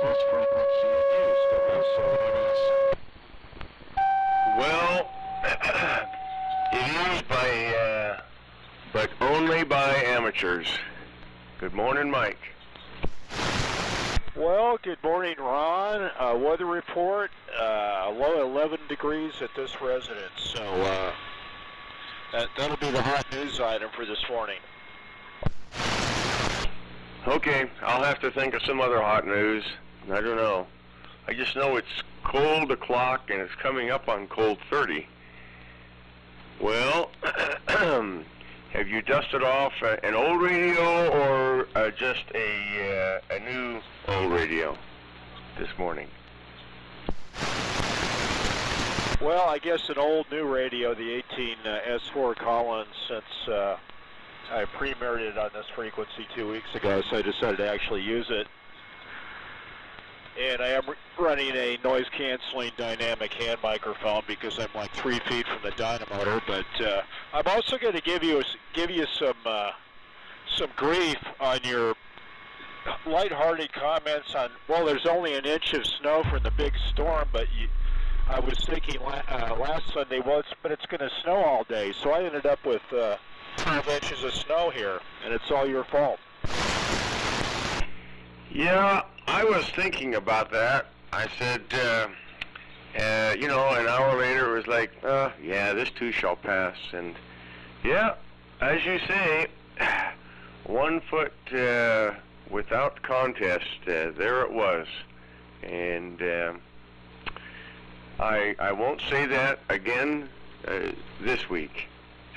this frequency in use, W7MS. Well, it is but only by amateurs. Good morning, Mike. Well, good morning, Ron. Weather report, low 11 degrees at this residence, so that'll be the hot news item for this morning. Okay, I'll have to think of some other hot news. I don't know. I just know it's cold o'clock and it's coming up on cold 30. Well, have you dusted off an old radio or just a new old radio this morning? Well, I guess an old new radio, the 18 S4 Collins, since I premiered it on this frequency 2 weeks ago, so I decided to actually use it. And I am running a noise-canceling dynamic hand microphone because I'm like 3 feet from the dynamotor. But I'm also going to give you some grief on your lighthearted comments on, well, there's only an inch of snow from the big storm, but I was thinking last Sunday, well, but it's going to snow all day, so I ended up with 12 inches of snow here, and it's all your fault. Yeah, I was thinking about that. I said, an hour later it was like, yeah, this too shall pass. And yeah, as you say, 1 foot without contest, there it was. And I won't say that again this week.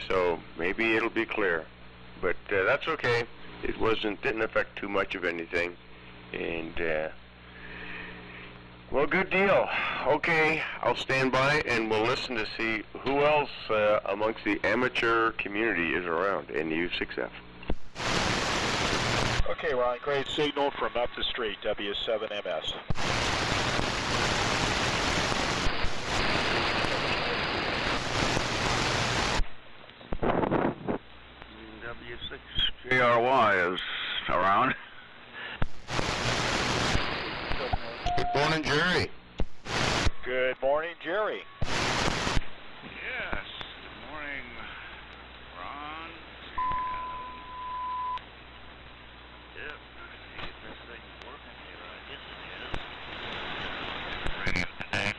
So maybe it'll be clear. But that's okay. It didn't affect too much of anything. And, well, good deal. Okay, I'll stand by and we'll listen to see who else amongst the amateur community is around in U6F. Okay, Ron, great signal from up the street, W7MS. W6JRY is around. Good morning, Jerry. Good morning, Jerry. Yes, good morning, Ron. Yep, let's see if this thing's working here. I guess it is. Radio today.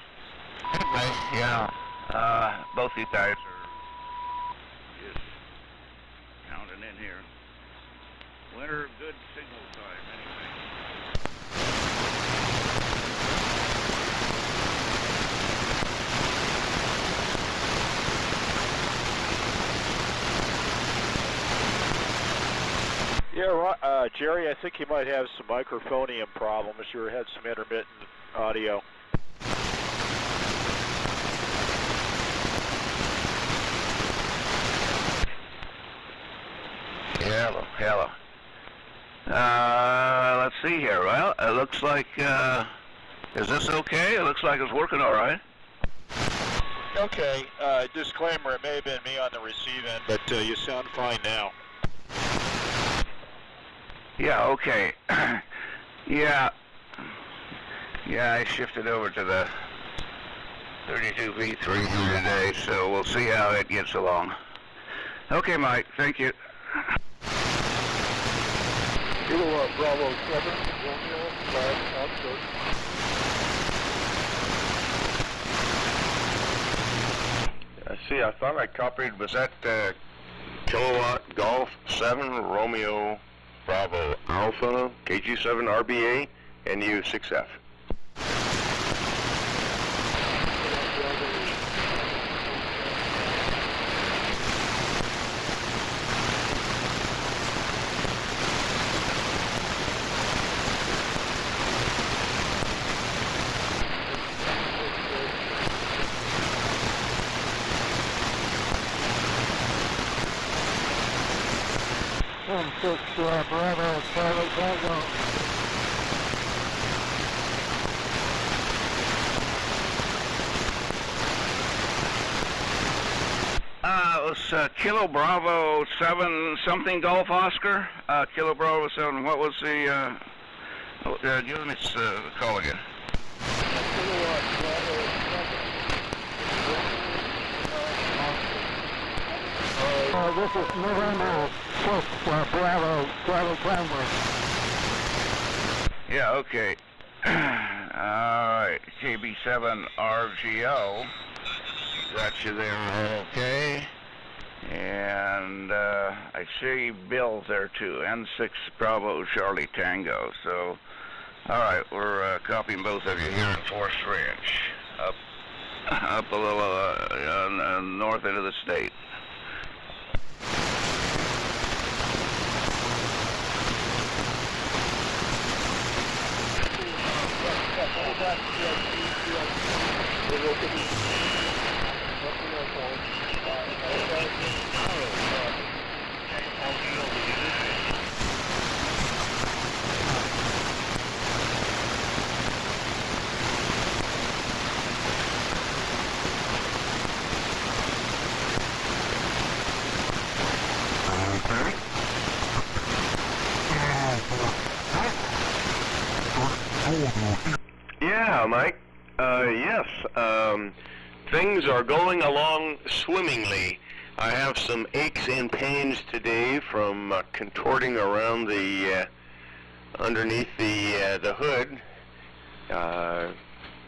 Anyway, yeah, both you guys are just counting in here. Winter good signal time, anyway. Yeah, Jerry, I think you might have some microphonium problems. You had some intermittent audio. Hello. Let's see here. Well, it looks like, is this okay? It looks like it's working all right. Okay, disclaimer, it may have been me on the receive end, but you sound fine now. Yeah, okay. Yeah, I shifted over to the 32V3 today, so we'll see how it gets along. Okay, Mike, thank you. Kilo Bravo 7, Romeo, flag outskirts. See, I thought I copied, was that Kilowatt Golf 7 Romeo Bravo Alpha KG7 RBA and U6F. Bravo, Charlie Bravo. It was Kilo Bravo 7 something Golf Oscar. Kilo Bravo 7, what was the Oh, give me the call again. This is November 6th, Bravo Bravo. Yeah, okay. Alright, KB7 RGO. Got you there, okay. And I see Bill's there too, N6 Bravo Charlie Tango. So, alright, we're copying both of you here in Forest Ranch, up a little on the north end of the state. Yeah, Mike. Yes. Things are going along swimmingly. I have some aches and pains today from contorting around the underneath the hood,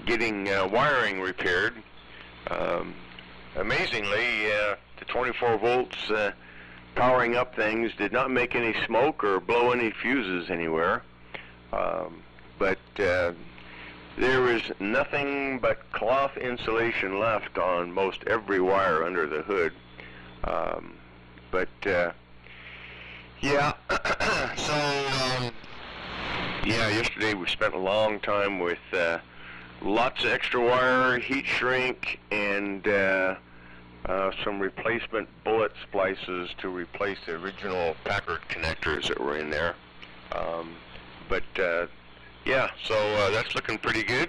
getting wiring repaired. Amazingly, the 24 volts powering up things did not make any smoke or blow any fuses anywhere. But there is nothing but cloth insulation left on most every wire under the hood. Yeah, so, yeah, yesterday we spent a long time with lots of extra wire, heat shrink, and some replacement bullet splices to replace the original Packard connectors that were in there. Yeah, so that's looking pretty good.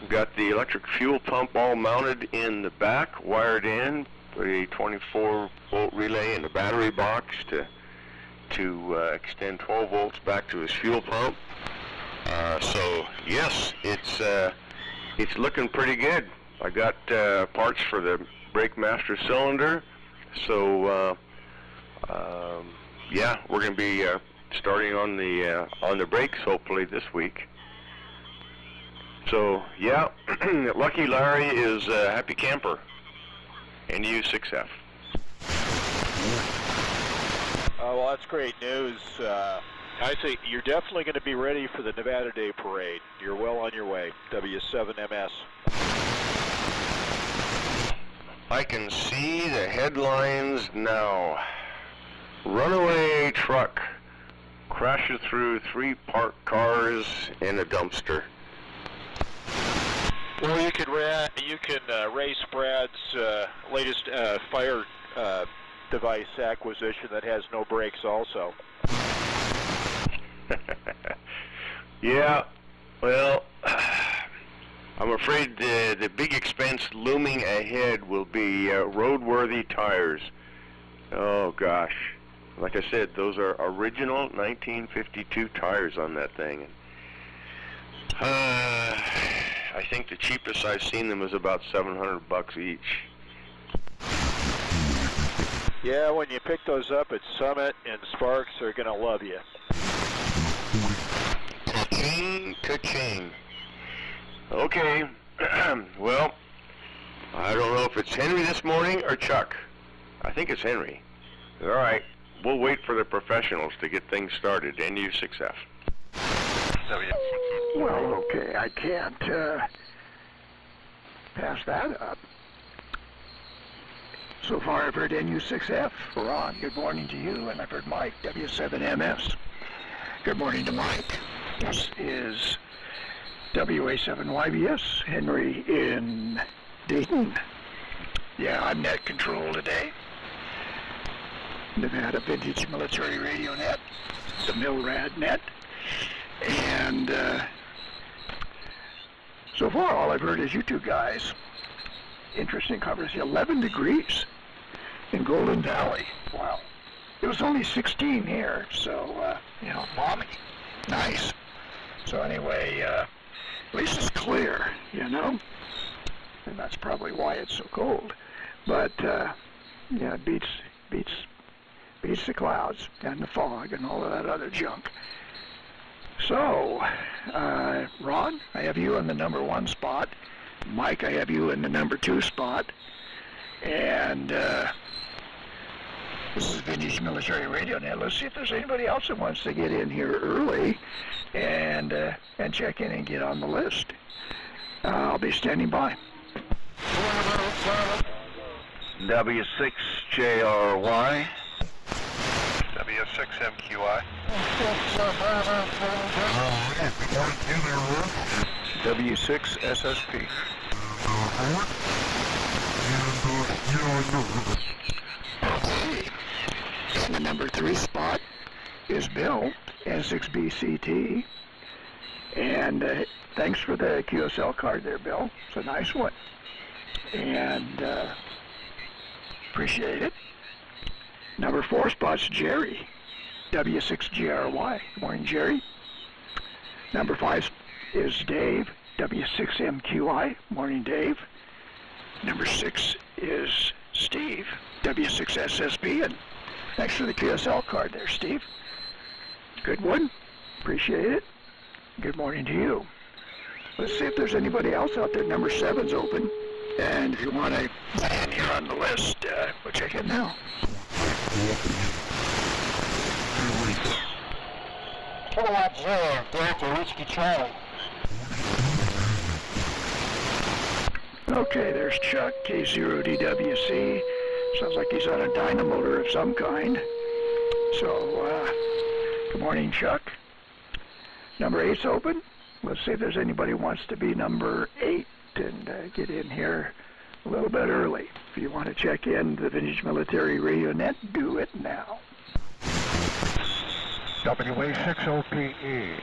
We've got the electric fuel pump all mounted in the back, wired in, put a 24 volt relay in the battery box to extend 12 volts back to his fuel pump. So yes, it's looking pretty good. I got parts for the brake master cylinder, so yeah, we're going to be starting on the brakes hopefully this week. So yeah, Lucky Larry is a happy camper. NU6F. Well, that's great news. I think you're definitely going to be ready for the Nevada Day Parade. You're well on your way, W7MS. I can see the headlines now. Runaway truck crashes through 3 parked cars in a dumpster. Well, you can race Brad's latest fire device acquisition that has no brakes also. Yeah, well, I'm afraid the big expense looming ahead will be roadworthy tires. Oh gosh, like I said, those are original 1952 tires on that thing. I think the cheapest I've seen them is about $700 each. Yeah, when you pick those up at Summit and Sparks, they're going to love you. Ka-ching, ka-ching. Okay, well, I don't know if it's Henry this morning or Chuck. I think it's Henry. All right, we'll wait for the professionals to get things started. NU6F. Well, okay, I can't pass that up. So far, I've heard NU6F. Ron, good morning to you, and I've heard Mike, W7MS. Good morning to Mike. This is WA7YBS, Henry in Dayton. Yeah, I'm net control today. Nevada Vintage Military Radio Net, the MILRAD net. And so far, all I've heard is you two guys. Interesting conversation. 11 degrees in Golden Valley. Wow. It was only 16 here, so, balmy. Nice. So anyway, at least it's clear, you know? And that's probably why it's so cold. But, yeah, it beats the clouds and the fog and all of that other junk. So, Ron, I have you in the number 1 spot. Mike, I have you in the number 2 spot. And this is Vintage Military Radio Net. Let's see if there's anybody else that wants to get in here early and check in and get on the list. I'll be standing by. W6JRY. W6MQI. W6SSP. In the number 3 spot is Bill, N6BCT. And thanks for the QSL card there, Bill. It's a nice one. And appreciate it. Number 4 spot's Jerry, W6GRY. Good morning, Jerry. Number 5 is Dave, W6MQI. Morning, Dave. Number 6 is Steve, W6SSB. And thanks for the QSL card there, Steve. Good one. Appreciate it. Good morning to you. Let's see if there's anybody else out there. Number 7's open. And if you want to land here on the list, we'll check in now. Kilowatt 0, Delta Whiskey Charlie. Okay, there's Chuck, K0DWC. Sounds like he's on a dynamotor of some kind. So, good morning, Chuck. Number 8's open. Let's see if there's anybody who wants to be number 8 and get in here a little bit early. If you want to check in the Vintage Military Radio Net, do it now. WA6OPE.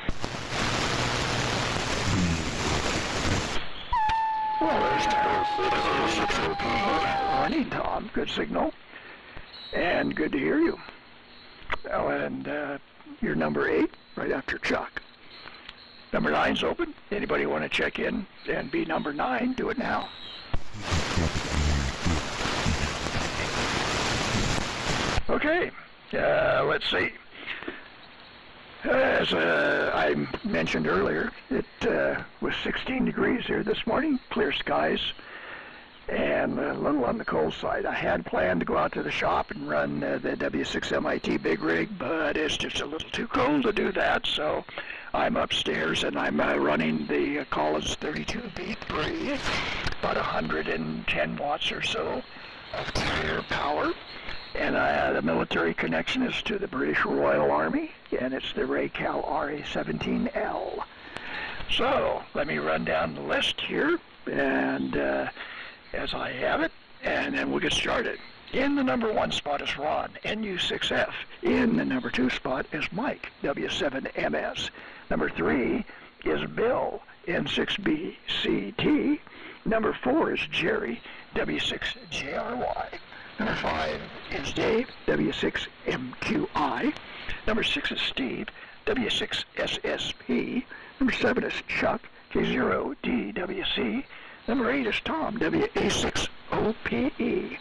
Well, there's running, Tom. Good signal. And good to hear you. Oh, and you're number 8, right after Chuck. Number 9's open. Anybody want to check in and be number 9, do it now. Okay, let's see. As I mentioned earlier, it was 16 degrees here this morning, clear skies, and a little on the cold side. I had planned to go out to the shop and run the W6MIT big rig, but it's just a little too cold to do that, so I'm upstairs and I'm running the Collins 32B3, about 110 watts or so of carrier power. And the military connection is to the British Royal Army, and it's the Raycal RA-17L. So, let me run down the list here, and as I have it, and then we'll get started. In the number 1 spot is Ron, NU6F. In the number 2 spot is Mike, W7MS. Number 3 is Bill, N6BCT. Number 4 is Jerry, W6JRY. Number 5 is Dave, W6MQI. Number 6 is Steve, W6SSP. Number 7 is Chuck, K0DWC. Number 8 is Tom, WA6OPE.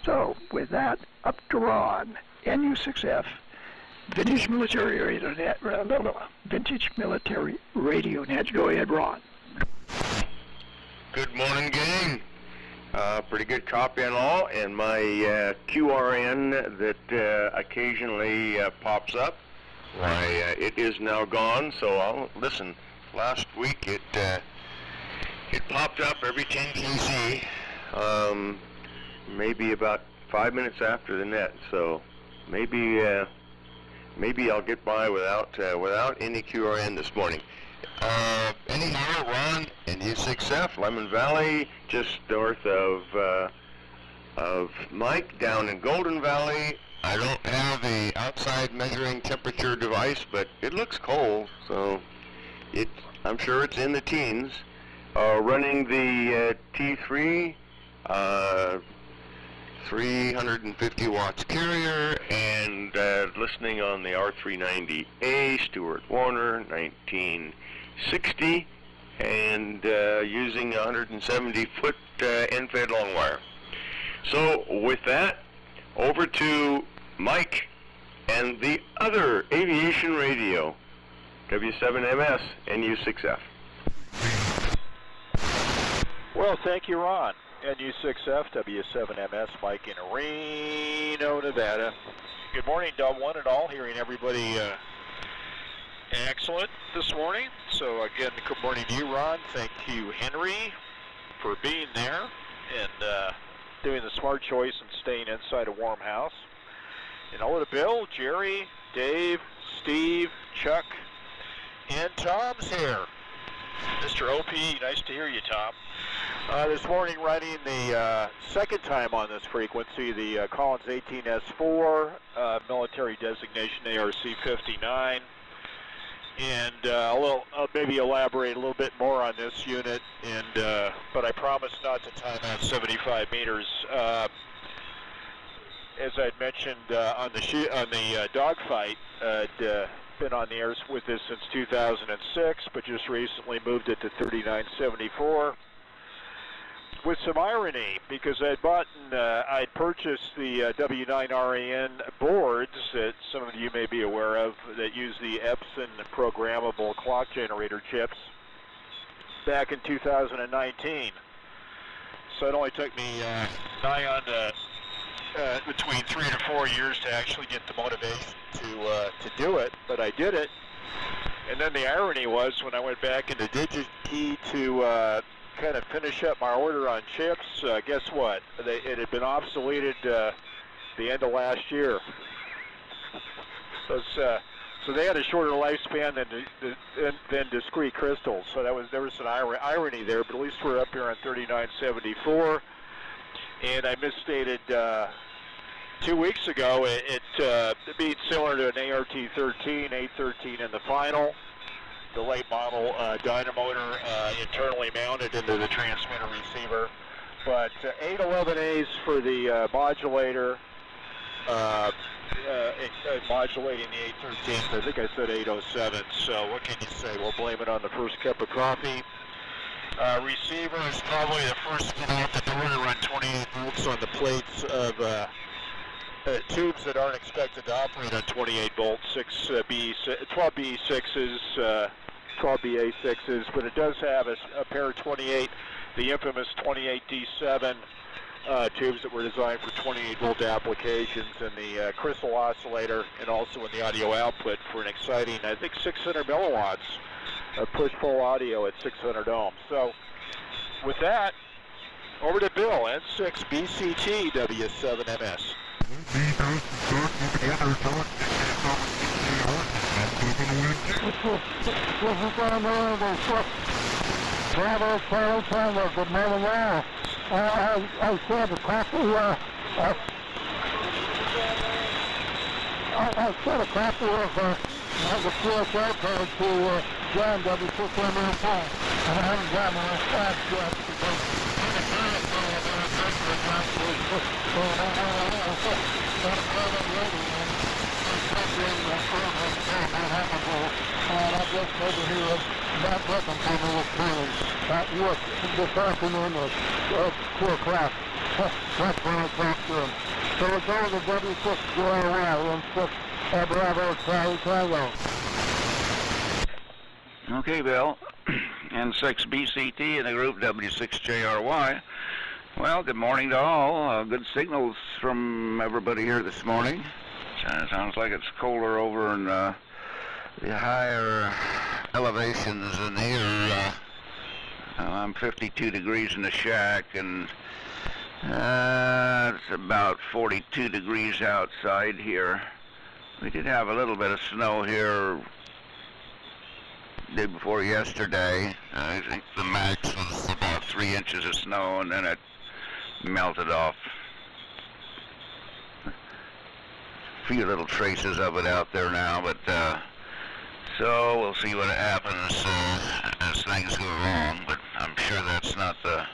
So, with that, up to Ron, NU6F, Vintage Military Radio Net. Vintage Military Radio Net. Go ahead, Ron. Good morning, gang. Pretty good copy and all, and my QRN that occasionally pops up, why, it is now gone, so I'll listen. Last week it popped up every 10 kz, maybe about 5 minutes after the net, so maybe I'll get by without any QRN this morning. Anyhow, Ron, NU6F, Lemon Valley, just north of Mike, down in Golden Valley. I don't have a outside measuring temperature device, but it looks cold, so I'm sure it's in the teens. Running the T3, 350 watts carrier, and listening on the R390A, Stuart Warner, 1960, and using 170-foot end-fed long wire. So with that, over to Mike and the other aviation radio, W7MS NU6F. Well, thank you, Ron. NU6F, W7MS, Mike in Reno, Nevada. Good morning, Dub One and all. Hearing everybody excellent this morning. So again, good morning to you, Ron. Thank you, Henry, for being there and doing the smart choice and staying inside a warm house. And hello to Bill, Jerry, Dave, Steve, Chuck, and Tom's here. Mr. OP, nice to hear you, Tom. This morning, riding the second time on this frequency, the Collins 18S4, military designation ARC-59, and I'll maybe elaborate a little bit more on this unit, and but I promise not to time out 75 meters. As I'd mentioned on the dogfight, I'd been on the air with this since 2006, but just recently moved it to 3974. With some irony, because I'd purchased the W9RAN boards that some of you may be aware of that use the Epson programmable clock generator chips back in 2019. So it only took me nigh on between 3 to 4 years to actually get the motivation to do it, but I did it. And then the irony was when I went back into DigiKey to kind of finish up my order on chips, guess what? It had been obsoleted the end of last year. So they had a shorter lifespan than discrete crystals. So there was an irony there, but at least we're up here on 3974. And I misstated 2 weeks ago it being similar to an ART-13, 813 in the final. The late model dynamotor internally mounted into the transmitter receiver. But 811As for the modulator, modulating the 813. I think I said 807. So what can you say? We'll blame it on the first cup of coffee. Receiver is probably the first to get out the door to run 28 volts on the plates of tubes that aren't expected to operate on 28 volts, 12 BE6s, 12 BA6s, but it does have a pair of 28, the infamous 28D7 tubes that were designed for 28 volt applications, and the crystal oscillator, and also in the audio output for an exciting, I think, 600 milliwatts of push-pull audio at 600 ohms. So with that, over to Bill, N6 BCT W7MS. I sent a copy of the QSL code to John W6MN4, and I haven't gotten my fax yet because and I just over here not looking for me this morning at work this afternoon at 2 o'clock. That's when I talked to him. So we're going to W6 JRY and 6 Bravo Charlie Tango. Okay, Bill. N6 BCT in the group W6JRY. Well, good morning to all. Good signals from everybody here this morning. Sounds like it's colder over in the higher elevations in here. I'm 52 degrees in the shack, and it's about 42 degrees outside here. We did have a little bit of snow here day before yesterday. I think the max was about 3 inches of snow, and then it melted off. A few little traces of it out there now, but so we'll see what happens as things go along. But I'm sure that's not the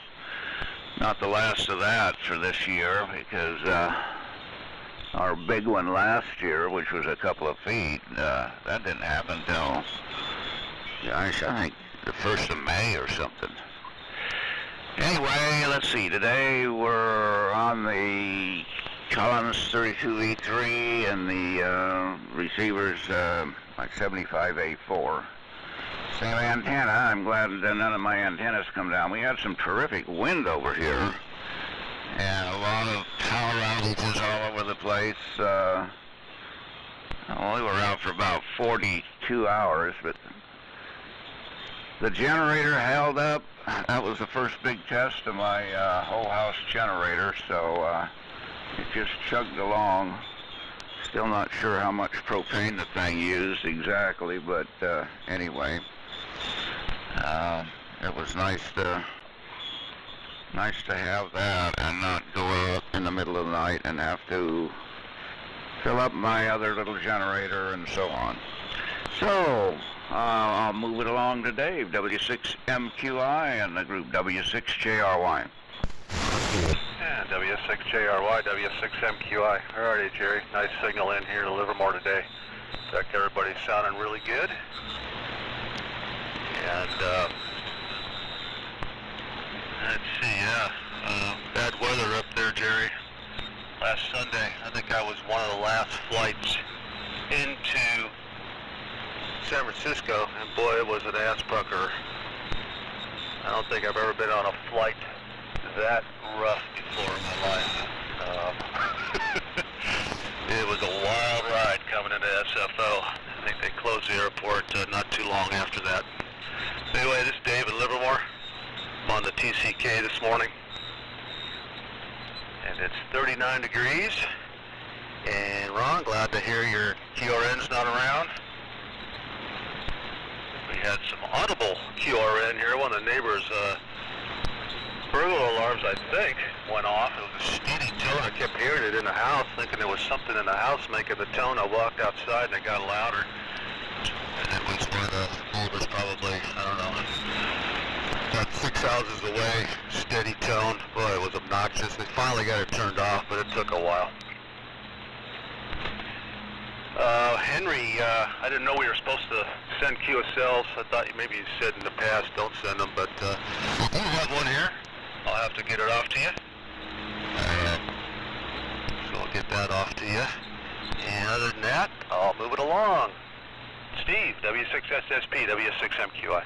not the last of that for this year, because our big one last year, which was a couple of feet, that didn't happen till, gosh, I think the 1st of May or something. Anyway, let's see. Today we're on the Collins 32V3 and the receivers like 75A4. Same antenna. I'm glad that none of my antennas come down. We had some terrific wind over here, and a lot of power outages all over the place. Well, we were out for about 42 hours, but the generator held up. That was the first big test of my whole house generator, so it just chugged along. Still not sure how much propane the thing used exactly, but anyway, it was nice to have that and not go out in the middle of the night and have to fill up my other little generator and so on. So I'll move it along to Dave, W6MQI and the group W6JRY. And W6JRY, W6MQI. Alrighty, Jerry. Nice signal in here to Livermore today. Looks like everybody's sounding really good. And let's see, bad weather up there, Jerry. Last Sunday, I think I was one of the last flights into San Francisco, and boy, it was an ass pucker. I don't think I've ever been on a flight that rough before in my life. It was a wild ride coming into SFO. I think they closed the airport not too long after that. Anyway, this is Dave in Livermore. I'm on the TCK this morning, and it's 39 degrees. And Ron, glad to hear your QRN's not around. We had some audible QRN here. One of the neighbors' burglar alarms, I think, went off. It was a steady tone. I kept hearing it in the house, thinking there was something in the house making the tone. I walked outside and it got louder. And it was one of the neighbors, probably, I don't know, about 6 houses away. Steady tone. Boy, it was obnoxious. They finally got it turned off, but it took a while. Henry, I didn't know we were supposed to send QSLs. I thought maybe you said in the past don't send them, but we do have one here. I'll have to get it off to you. So I'll get that off to you. And other than that, I'll move it along. Steve, W6SSP, W6MQI.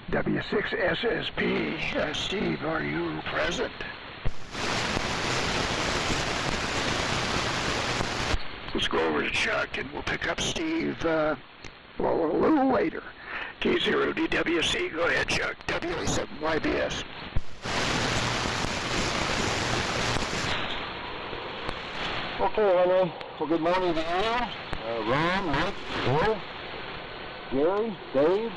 W6SSP, Steve, are you present? Let's go over to Chuck and we'll pick up Steve well, a little later. K0DWC, go ahead, Chuck. WA7YBS. Okay, Henry. Well, good morning to you. Ron, Mike, Bill, Jerry, Dave,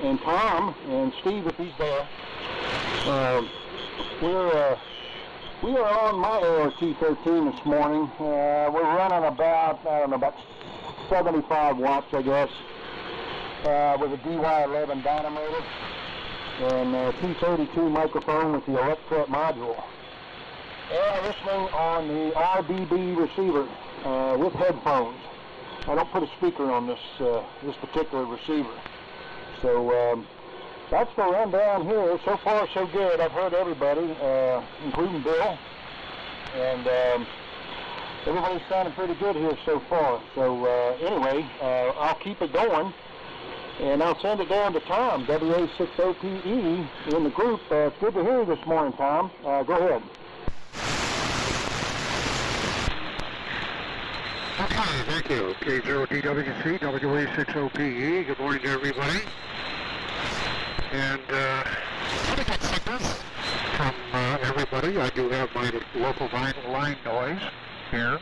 and Tom, and Steve if he's there. We are on my ART-13 this morning. We're running about, I don't know, about 75 watts, I guess, with a DY11 dynamometer and a T32 microphone with the Electret module. And listening on the RBB receiver with headphones. I don't put a speaker on this this particular receiver. So that's the rundown here. So far, so good. I've heard everybody, including Bill, and everybody's sounding pretty good here so far. So anyway, I'll keep it going, and I'll send it down to Tom, WA60PE, in the group. It's good to hear you this morning, Tom. Go ahead. Okay, thank you. K0DWC, WA60PE. Good morning to everybody. And pretty good signals from everybody. I do have my local line noise here.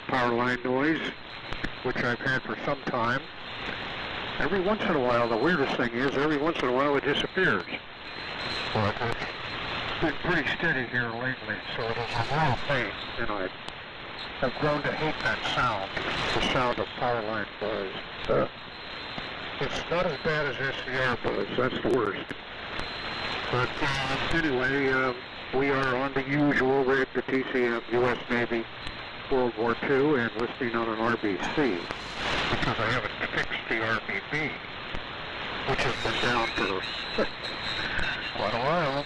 Power line noise, which I've had for some time. Every once in a while, the weirdest thing is, every once in a while it disappears. But been pretty steady here lately, so it is a real pain, and I've grown to hate that sound, the sound of power line buzz. It's not as bad as SCR buzz, that's the worst. But anyway, we are on the usual radio TCM, U.S. Navy, World War II, and listening on an RBC, because I haven't fixed the RBB, which has been down for quite a while.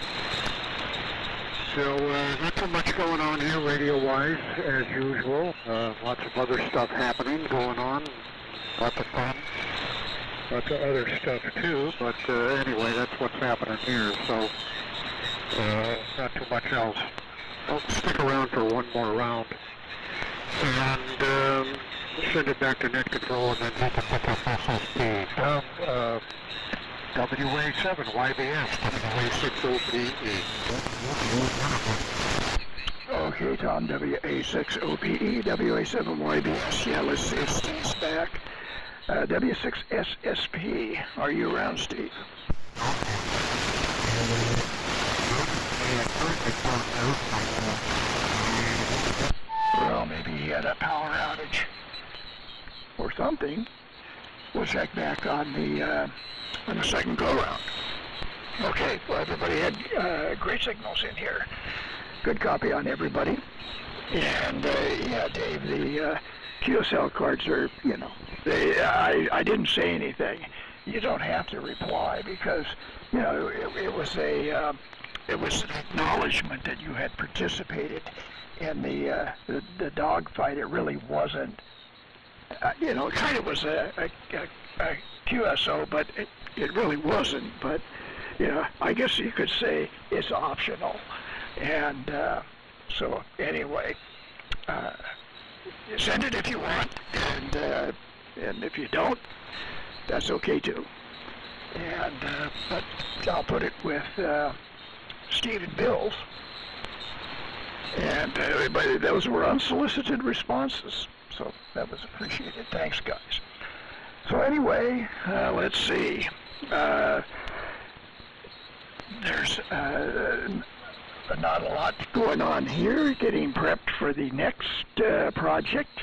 So not too much going on here radio-wise, as usual. Lots of other stuff happening, going on, lots of fun. Lots of other stuff too, but anyway, that's what's happening here, so not too much else. I'll stick around for one more round and send it back to net control, and then we can pick up SSP. WA7 YBS, WA6OPE. Okay, Tom, WA6OPE, WA7 YBS. Yeah, let's see if Steve's back. W6SSP. Are you around, Steve? Well, maybe he had a power outage or something. We'll check back on the second go-round. Okay, well, everybody had great signals in here. Good copy on everybody. And, yeah, Dave, the QSL cards are, you know, I didn't say anything. You don't have to reply because, you know, it was an acknowledgement that you had participated in the dogfight. It really wasn't, you know, it kind of was a QSO, but it really wasn't. But, you know, I guess you could say it's optional. And so anyway, send it if you want, and if you don't, that's okay too. And but I'll put it with Steve and Bill's. And everybody, those were unsolicited responses, so that was appreciated. Thanks, guys. So anyway, let's see. There's not a lot going on here. Getting prepped for the next project.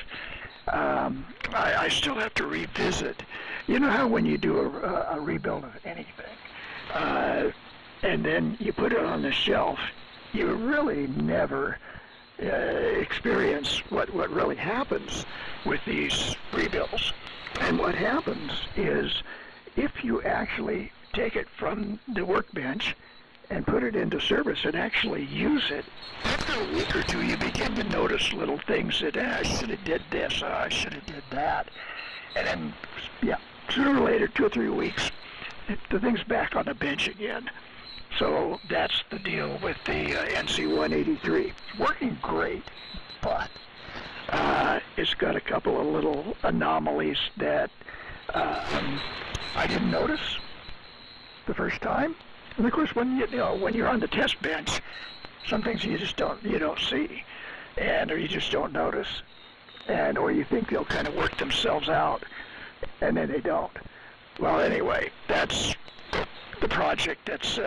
I still have to revisit. You know how when you do a rebuild of anything, and then you put it on the shelf, you really never experience what really happens with these rebuilds. And what happens is, if you actually take it from the workbench and put it into service and actually use it, after a week or two you begin to notice little things that, I should have did this, I should have did that. And then, yeah, sooner or later, 2 or 3 weeks, the thing's back on the bench again. So that's the deal with the NC-183. It's working great, but it's got a couple of little anomalies that I didn't notice the first time. And of course, when you're on the test bench, some things you don't see, or you just don't notice, or you think they'll kind of work themselves out, and then they don't. Well, anyway, that's the project that's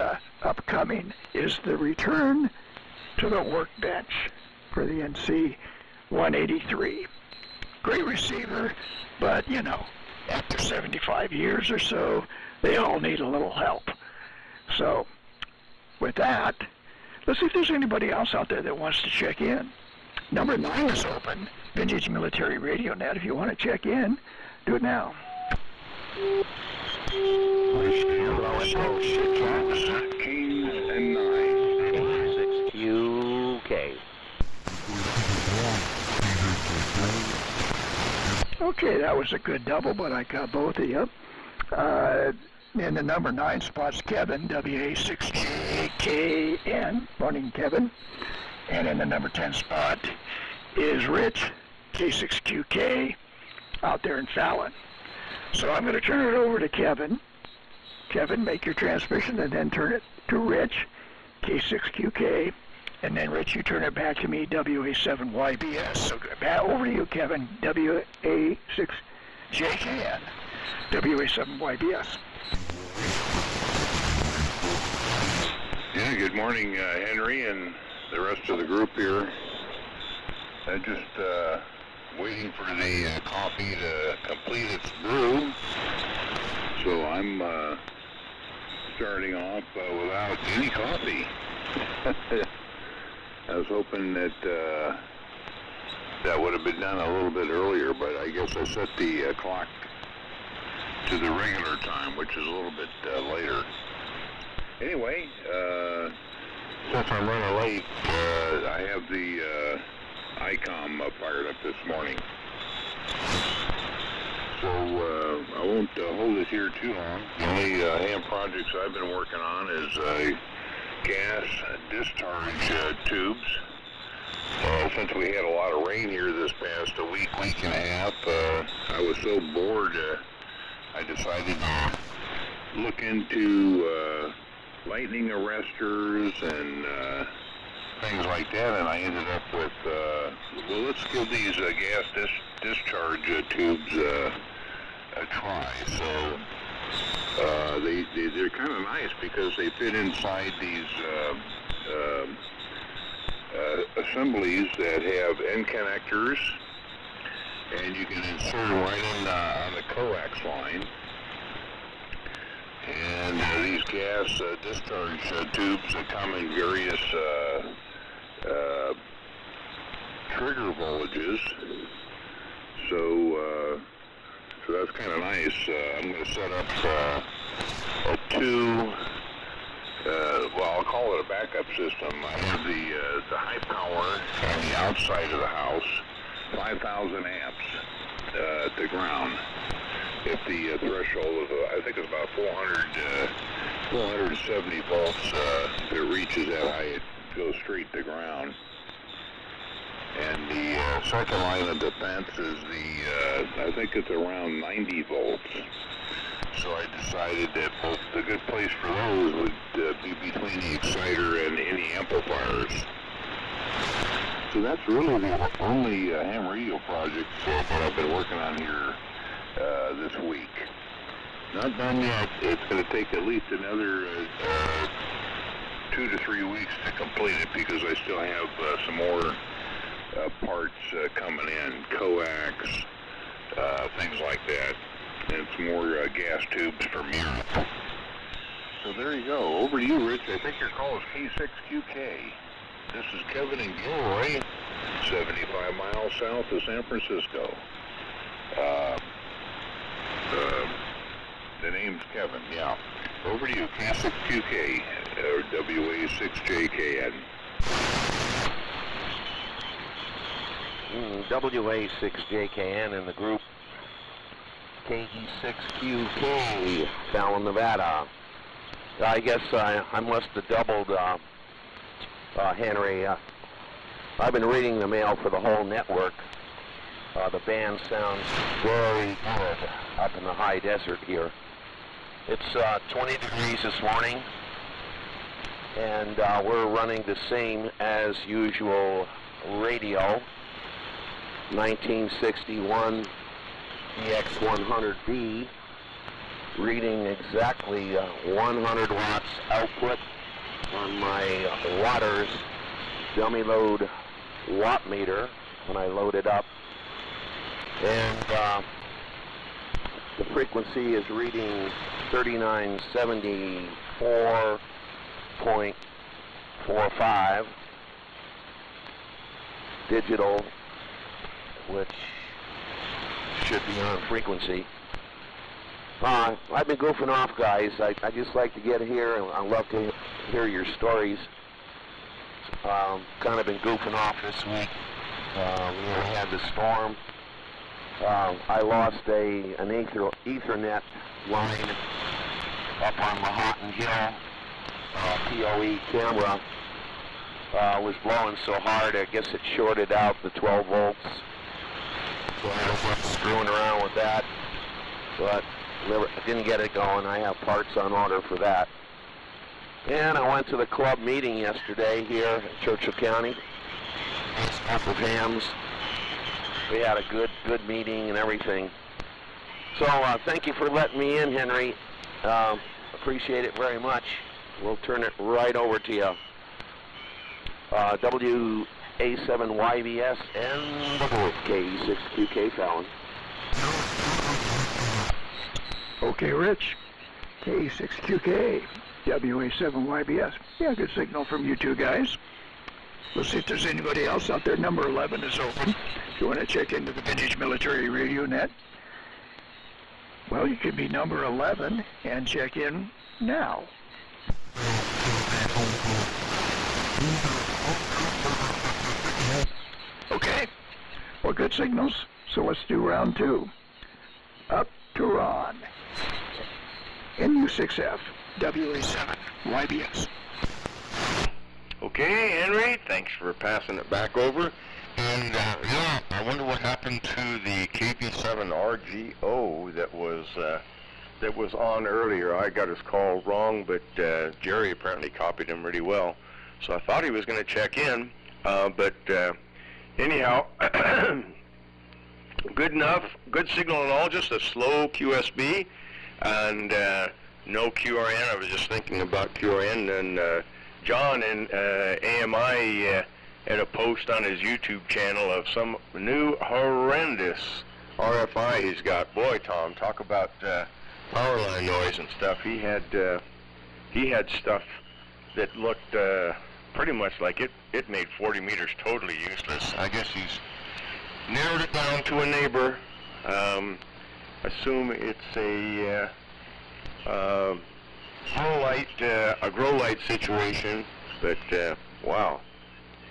upcoming, is the return to the workbench for the NC-183. Great receiver, but you know, after 75 years or so, they all need a little help. So, with that, let's see if there's anybody else out there that wants to check in. Number 9 is open, Vintage Military Radio Net. If you want to check in, do it now. Okay, that was a good double, but I got both of you. In the number 9 spot's Kevin, WA6JKN, morning Kevin. And in the number 10 spot is Rich, K6QK, out there in Fallon. So I'm going to turn it over to Kevin. Kevin, make your transmission and then turn it to Rich, K6QK. And then, Rich, you turn it back to me, WA7YBS. So over to you, Kevin, WA6JKN, WA7YBS. Yeah, good morning, Henry, and the rest of the group here. I'm just waiting for the coffee to complete its brew. So I'm starting off without any coffee. I was hoping that that would have been done a little bit earlier, but I guess I set the clock to the regular time, which is a little bit later. Anyway, since I'm running late, I have the ICOM fired up this morning. So I won't hold it here too long. The only ham projects I've been working on is gas discharge tubes. Since we had a lot of rain here this past week and a half, I was so bored, I decided to look into lightning arresters and things like that, and I ended up with, well, let's give these gas discharge tubes a try. So they're kind of nice because they fit inside these assemblies that have end connectors, and you can insert them right in on the coax line. And these gas discharge tubes come in various trigger voltages. So that's kind of nice. I'm going to set up two. Well, I'll call it a backup system. I have the high power on the outside of the house, 5,000 amps at the ground. If the threshold is, I think it's about 470 volts, if it reaches that high, it goes straight to ground. And the second line of defense is I think it's around 90 volts. So I decided that the good place for those would be between the exciter and any amplifiers. So that's really the only ham radio project that I've been working on here this week. Not done yet. It's going to take at least another 2 to 3 weeks to complete it because I still have some more parts coming in, coax, things like that, and some more gas tubes from Europe. So there you go. Over to you, Rich. I think your call is K6QK. This is Kevin and Gilroy, 75 miles south of San Francisco. The name's Kevin, yeah. Over to you, K6QK, or WA6JKN. WA6JKN in the group KE6QK, Fallon, Nevada. I guess I must have doubled Henry. I've been reading the mail for the whole network. The band sounds very good up in the high desert here. It's 20 degrees this morning, and we're running the same as usual radio, 1961 EX100B, reading exactly 100 watts output on my Waters dummy load watt meter when I load it up. And the frequency is reading 3974.45 digital, which should be on frequency. I've been goofing off, guys. I just like to get here, and I love to hear your stories. Kind of been goofing off this week. We had the storm. I lost an Ethernet line up on Manhattan Hill. PoE camera was blowing so hard, I guess it shorted out the 12 volts. So I ended up screwing around with that, but I didn't get it going. I have parts on order for that. And I went to the club meeting yesterday here in Churchill County. Up with hams. We had a good meeting and everything. So thank you for letting me in, Henry. Appreciate it very much. We'll turn it right over to you. WA7YBS and the Wolf, KE6QK Fallon. Okay, Rich. KE6QK, WA7YBS. Yeah, good signal from you two guys. We'll see if there's anybody else out there. Number 11 is open. If you want to check into the Vintage Military Radio Net, well, you could be number 11 and check in now. Okay. Well, good signals. So let's do round 2. Up to Ron. NU6F, WA7, YBS. Okay, Henry, thanks for passing it back over. And yeah, I wonder what happened to the KB7 RGO that was on earlier. I got his call wrong, but Jerry apparently copied him really well. So I thought he was going to check in, but anyhow, good enough, good signal and all, just a slow QSB, and no QRN. I was just thinking about QRN, and John in AMI had a post on his YouTube channel of some new horrendous RFI he's got. Boy, Tom, talk about power line noise and stuff. He had stuff that looked pretty much like it made 40 meters totally useless. I guess he's narrowed it down to a neighbor. Assume it's a grow light situation, but wow,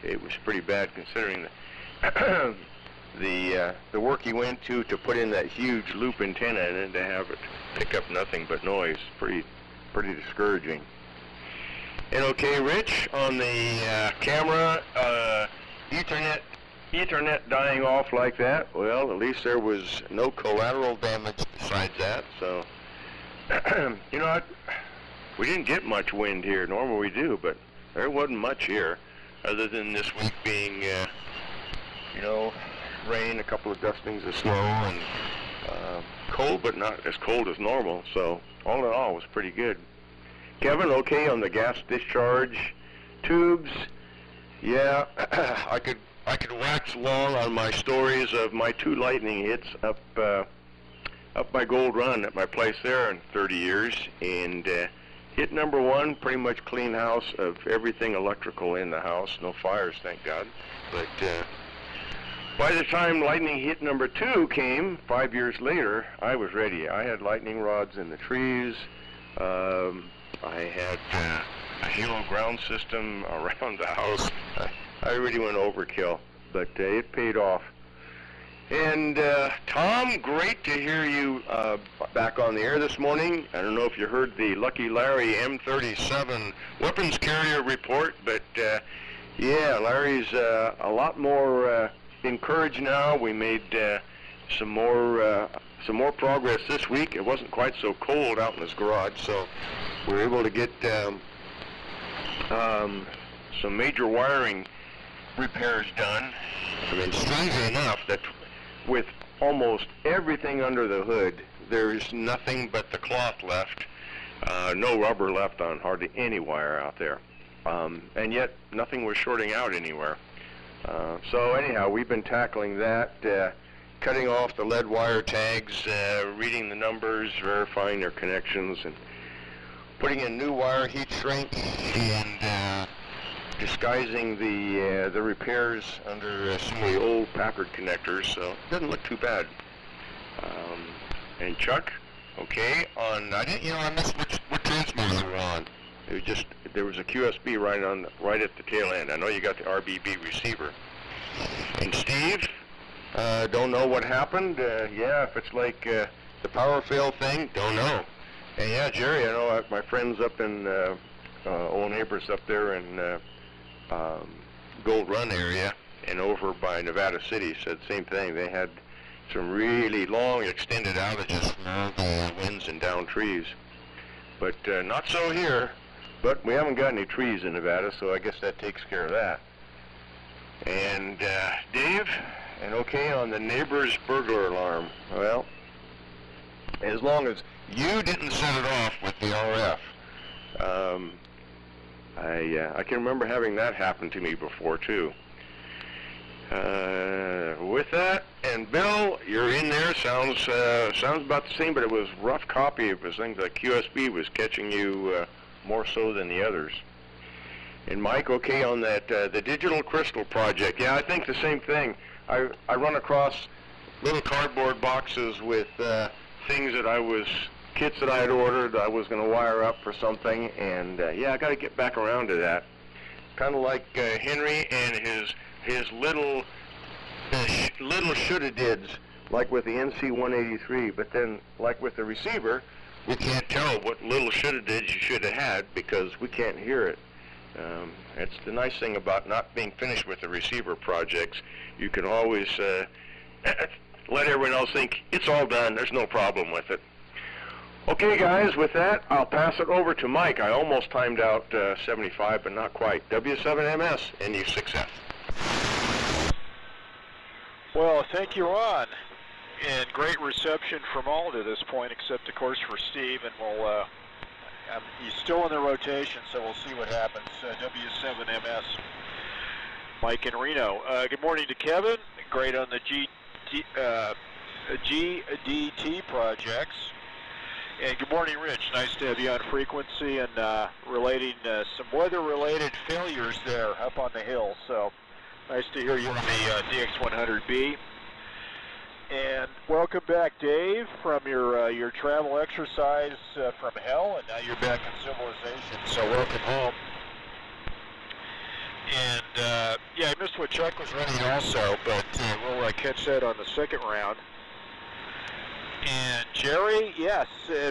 it was pretty bad considering the work he went to put in that huge loop antenna and then to have it pick up nothing but noise. Pretty discouraging. And okay, Rich, on the camera, Ethernet dying off like that, well, at least there was no collateral damage besides that, so, you know what, we didn't get much wind here. Normally we do, but there wasn't much here, other than this week being, you know, rain, a couple of dustings of snow, and cold, but not as cold as normal, so all in all, it was pretty good. Kevin, okay on the gas discharge tubes? Yeah, I could wax long on my stories of my 2 lightning hits up by Gold Run at my place there in 30 years, and hit number 1, pretty much clean house of everything electrical in the house, no fires, thank God. But by the time lightning hit number 2 came, 5 years later, I was ready. I had lightning rods in the trees. I had a halo ground system around the house. I really went overkill, but it paid off. And Tom, great to hear you back on the air this morning. I don't know if you heard the Lucky Larry M37 weapons carrier report, but yeah, Larry's a lot more encouraged now. We made some more progress this week. It wasn't quite so cold out in his garage, so we were able to get some major wiring repairs done. I mean, strangely enough, that with almost everything under the hood, there's nothing but the cloth left. No rubber left on hardly any wire out there. And yet, nothing was shorting out anywhere. So anyhow, we've been tackling that, cutting off the lead wire tags, reading the numbers, verifying their connections, and putting in new wire heat shrink, and disguising the repairs under some of the old Packard connectors, so it doesn't look too bad. And Chuck, okay, I missed what transmitter you were on. It was just, there was a QSB right at the tail end. I know you got the RBB receiver. And Steve, don't know what happened. Yeah, if it's like the power fail thing, don't know. And yeah, Jerry, I know my friends up in old neighbors up there in Gold Run area and over by Nevada City said the same thing. They had some really long extended outages from all the winds and down trees. But not so here. But we haven't got any trees in Nevada, so I guess that takes care of that. And Dave, and okay on the neighbor's burglar alarm. Well, as long as you didn't set it off with the RF, I can remember having that happen to me before too. With that, and Bill, you're in there. Sounds about the same, but it was rough copy. It was things like QSB was catching you more so than the others. And Mike, okay on that the digital crystal project. Yeah, I think the same thing. I run across little cardboard boxes with things that kits that I had ordered. I was going to wire up for something, and yeah, I got to get back around to that. Kind of like Henry and his little shoulda-dids, like with the NC-183, but then like with the receiver, we can't tell what little shoulda-dids you should have had because we can't hear it. It's the nice thing about not being finished with the receiver projects. You can always let everyone else think it's all done, there's no problem with it. Okay guys, with that, I'll pass it over to Mike. I almost timed out 75, but not quite. W7MS, NU6F. Well, thank you, Ron. And great reception from all to this point, except of course for Steve, and we'll, he's still in the rotation, so we'll see what happens. W7MS, Mike in Reno. Good morning to Kevin. Great on the GDT projects. And good morning, Rich. Nice to have you on frequency and relating some weather-related failures there up on the hill. So nice to hear you on the DX100B. And welcome back, Dave, from your travel exercise from hell, and now you're back in civilization. So welcome home. And yeah, I missed what Chuck was running also, but we'll catch that on the second round. And Jerry, yes,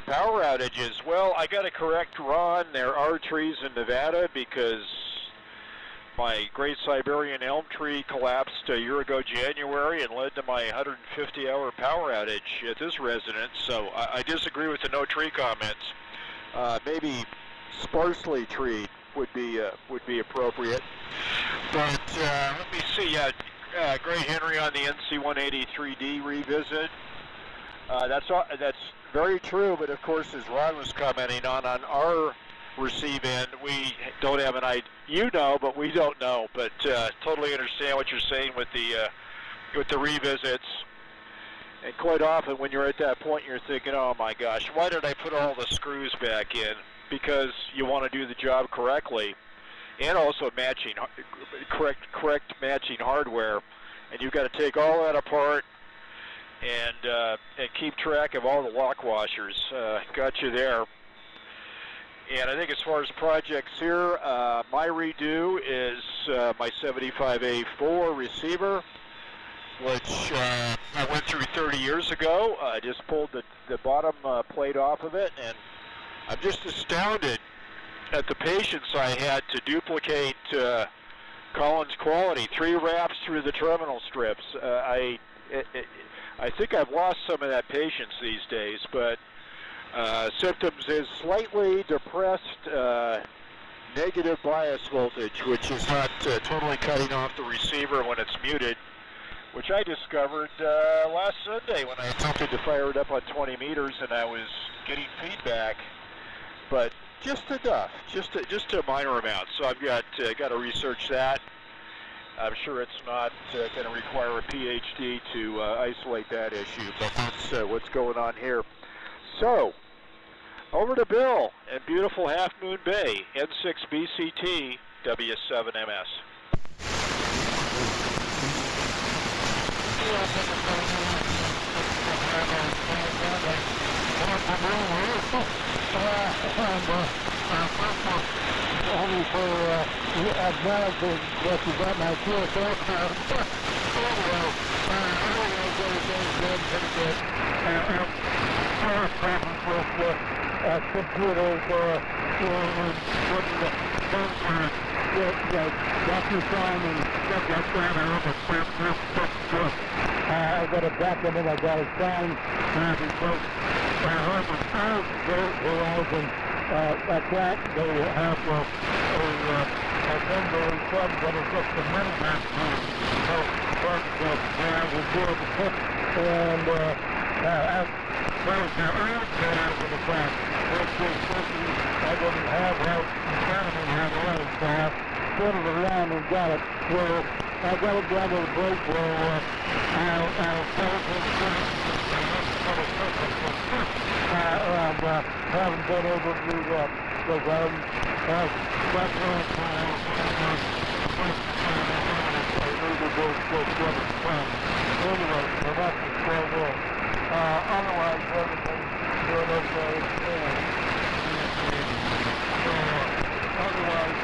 power outages. Well, I got to correct Ron. There are trees in Nevada because my Great Siberian elm tree collapsed a year ago January and led to my 150-hour power outage at this residence. So I disagree with the no tree comments. Maybe sparsely treed would be appropriate. But let me see. Yeah, Great Henry on the NC-183D revisit. That's very true, but of course, as Ron was commenting on our receive end, we don't have an idea. You know, but we don't know. But totally understand what you're saying with the revisits. And quite often, when you're at that point, you're thinking, "Oh my gosh, why did I put all the screws back in?" Because you want to do the job correctly, and also matching correct matching hardware, and you've got to take all that apart. And keep track of all the lock washers. Got you there. And I think as far as the projects here, my redo is my 75A4 receiver, which I went through 30 years ago. I just pulled the bottom plate off of it, and I'm just astounded at the patience I had to duplicate Collins quality. 3 wraps through the terminal strips. I think I've lost some of that patience these days, but symptoms is slightly depressed negative bias voltage, which is not totally cutting off the receiver when it's muted, which I discovered last Sunday when I attempted to fire it up on 20 meters and I was getting feedback, but just enough, just a minor amount. So I've got to research that. I'm sure it's not going to require a PhD to isolate that issue, but that's what's going on here. So, over to Bill in beautiful Half Moon Bay, N6BCT, W7MS. Only for acknowledging that you got my QSL card. Anyway, everything's good, pretty good. Our problems with computers wouldn't got your phone and stuff like that. I got it back in and I got it signed because I heard the sound go out and at that, they have a temporary club that is just a middleman. So, but I was good. And well, now after the fact, which is I didn't have help in front of me, had a lot of settled around and got it where I got it down to the break where I'll haven't been able to do that because that's what I'm trying anyway, so that's the square there. Otherwise, everything's doing okay. Otherwise,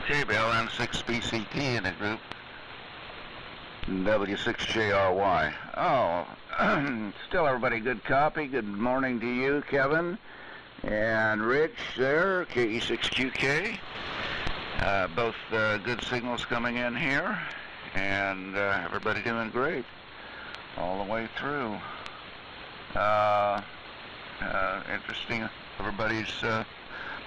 Okay, Bill, N6BCT in the group. W6JRY. Oh, still everybody good copy. Good morning to you, Kevin. And Rich there, KE6QK. Both good signals coming in here. And everybody doing great all the way through. Interesting, everybody's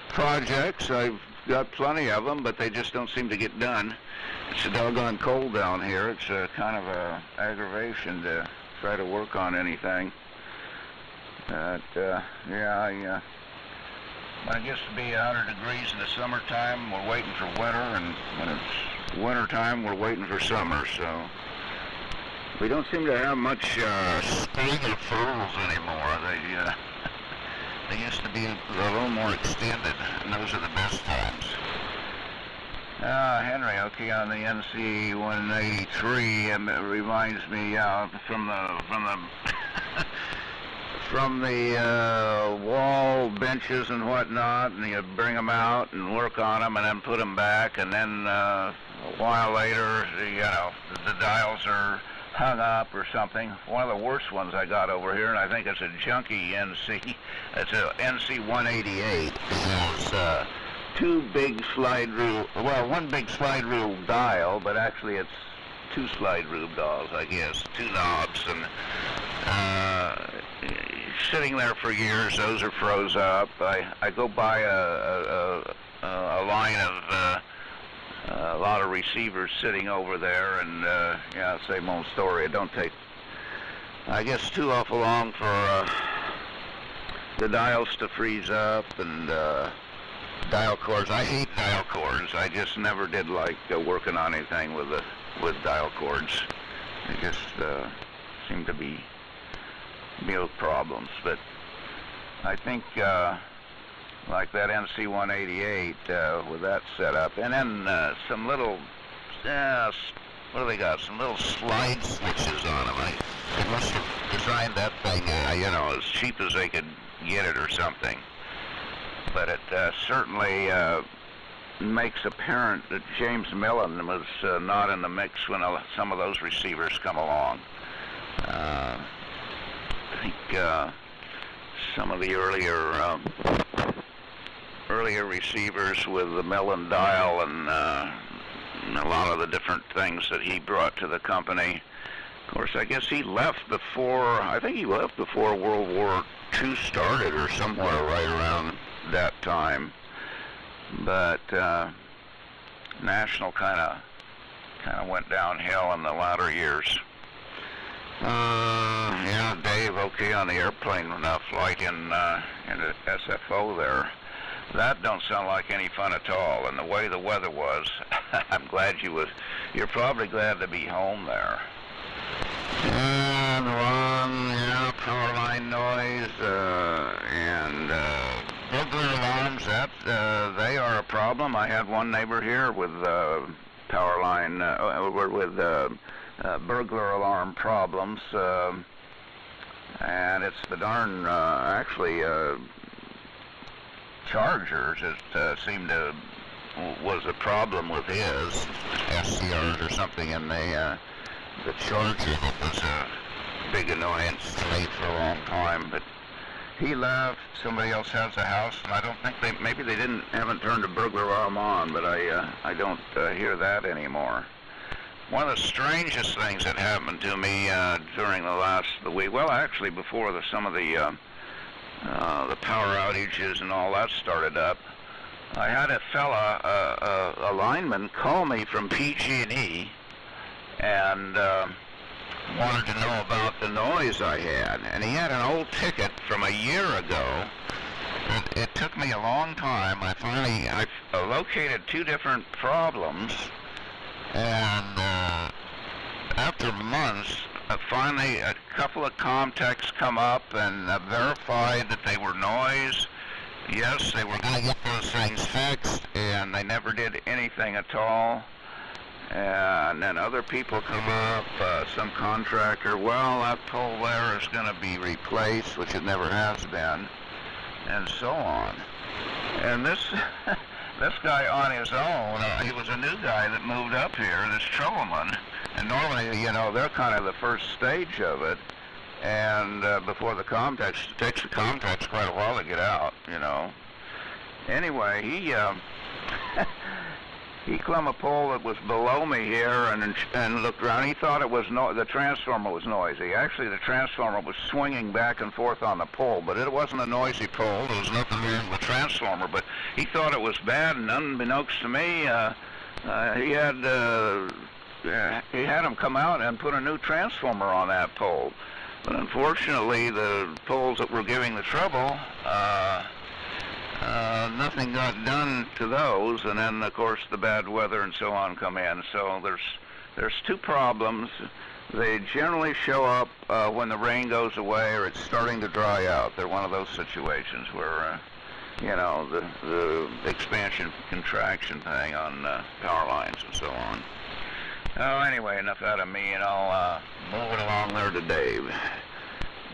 projects. I've got plenty of them, but they just don't seem to get done. It's a doggone cold down here. It's kind of a aggravation to try to work on anything. But yeah, when it gets to be 100 degrees in the summertime, we're waiting for winter, and when it's wintertime, we're waiting for summer. So we don't seem to have much spring or falls anymore. They used to be a little more extended, and those are the best times. Henry, okay, on the NC-183, and it reminds me from the wall benches and whatnot, and you bring them out and work on them, and then put them back, and then a while later, the dials are hung up or something. One of the worst ones I got over here, and I think it's a junky NC. It's a NC-188. It's two big slide rule, well, one big slide rule dial, but actually it's two slide rule dials, I guess, two knobs, and sitting there for years. Those are froze up. I go by a line of a lot of receivers sitting over there, and yeah, same old story. It don't take, I guess, too awful long for the dials to freeze up, and dial cords. I hate dial cords. I just never did like working on anything with dial cords. They just seem to be real problems. But I think like that NC-188 with that setup, and then some little, what do they got? Some little slide switches on them. They must have designed that thing, as cheap as they could get it or something. But it certainly makes apparent that James Millen was not in the mix when some of those receivers come along. I think some of the earlier receivers with the Millen dial and a lot of the different things that he brought to the company. Of course, I guess he left before, World War II started, or somewhere right around that time. But National kind of went downhill in the latter years. Yeah, Dave, okay, on the airplane flight into SFO there. That don't sound like any fun at all. And the way the weather was, I'm glad you're probably glad to be home there. And power line noise, and burglar alarms, they are a problem. I have one neighbor here with power line, with burglar alarm problems, and it's the darn, chargers that seemed to was a problem with his SCRs or something, and the charger that was a big annoyance to me for a long time. But he left. Somebody else has a house, and I don't think maybe they haven't turned a burglar alarm on, but I don't hear that anymore. One of the strangest things that happened to me during the week, well, actually before some of the power outages and all that started up, I had a fella, a lineman, call me from PG&E, and wanted to know about the noise I had, and he had an old ticket from a year ago. It took me a long time. I located 2 different problems, and after months, finally a couple of ComTechs come up and verified that they were noise. Yes, they were going to get those things fixed, and they never did anything at all. And then other people come up, some contractor, well, that pole there is going to be replaced, which it never has been, and so on. And this guy on his own, he was a new guy that moved up here, this Trollman, and normally, you know, they're kind of the first stage of it, and before the ComTechs, it takes the ComTechs quite a while to get out, you know. Anyway, he climbed a pole that was below me here and looked around. He thought it was the transformer was noisy. Actually, the transformer was swinging back and forth on the pole, but it wasn't a noisy pole. There was nothing wrong with the transformer, but he thought it was bad, and unbeknownst to me, he had him come out and put a new transformer on that pole. But unfortunately, the poles that were giving the trouble, nothing got done to those, and then of course the bad weather and so on come in. So there's 2 problems. They generally show up when the rain goes away or it's starting to dry out. They're one of those situations where you know, the expansion contraction thing on power lines and so on. Oh, anyway, enough out of me, and I'll move it along there to Dave.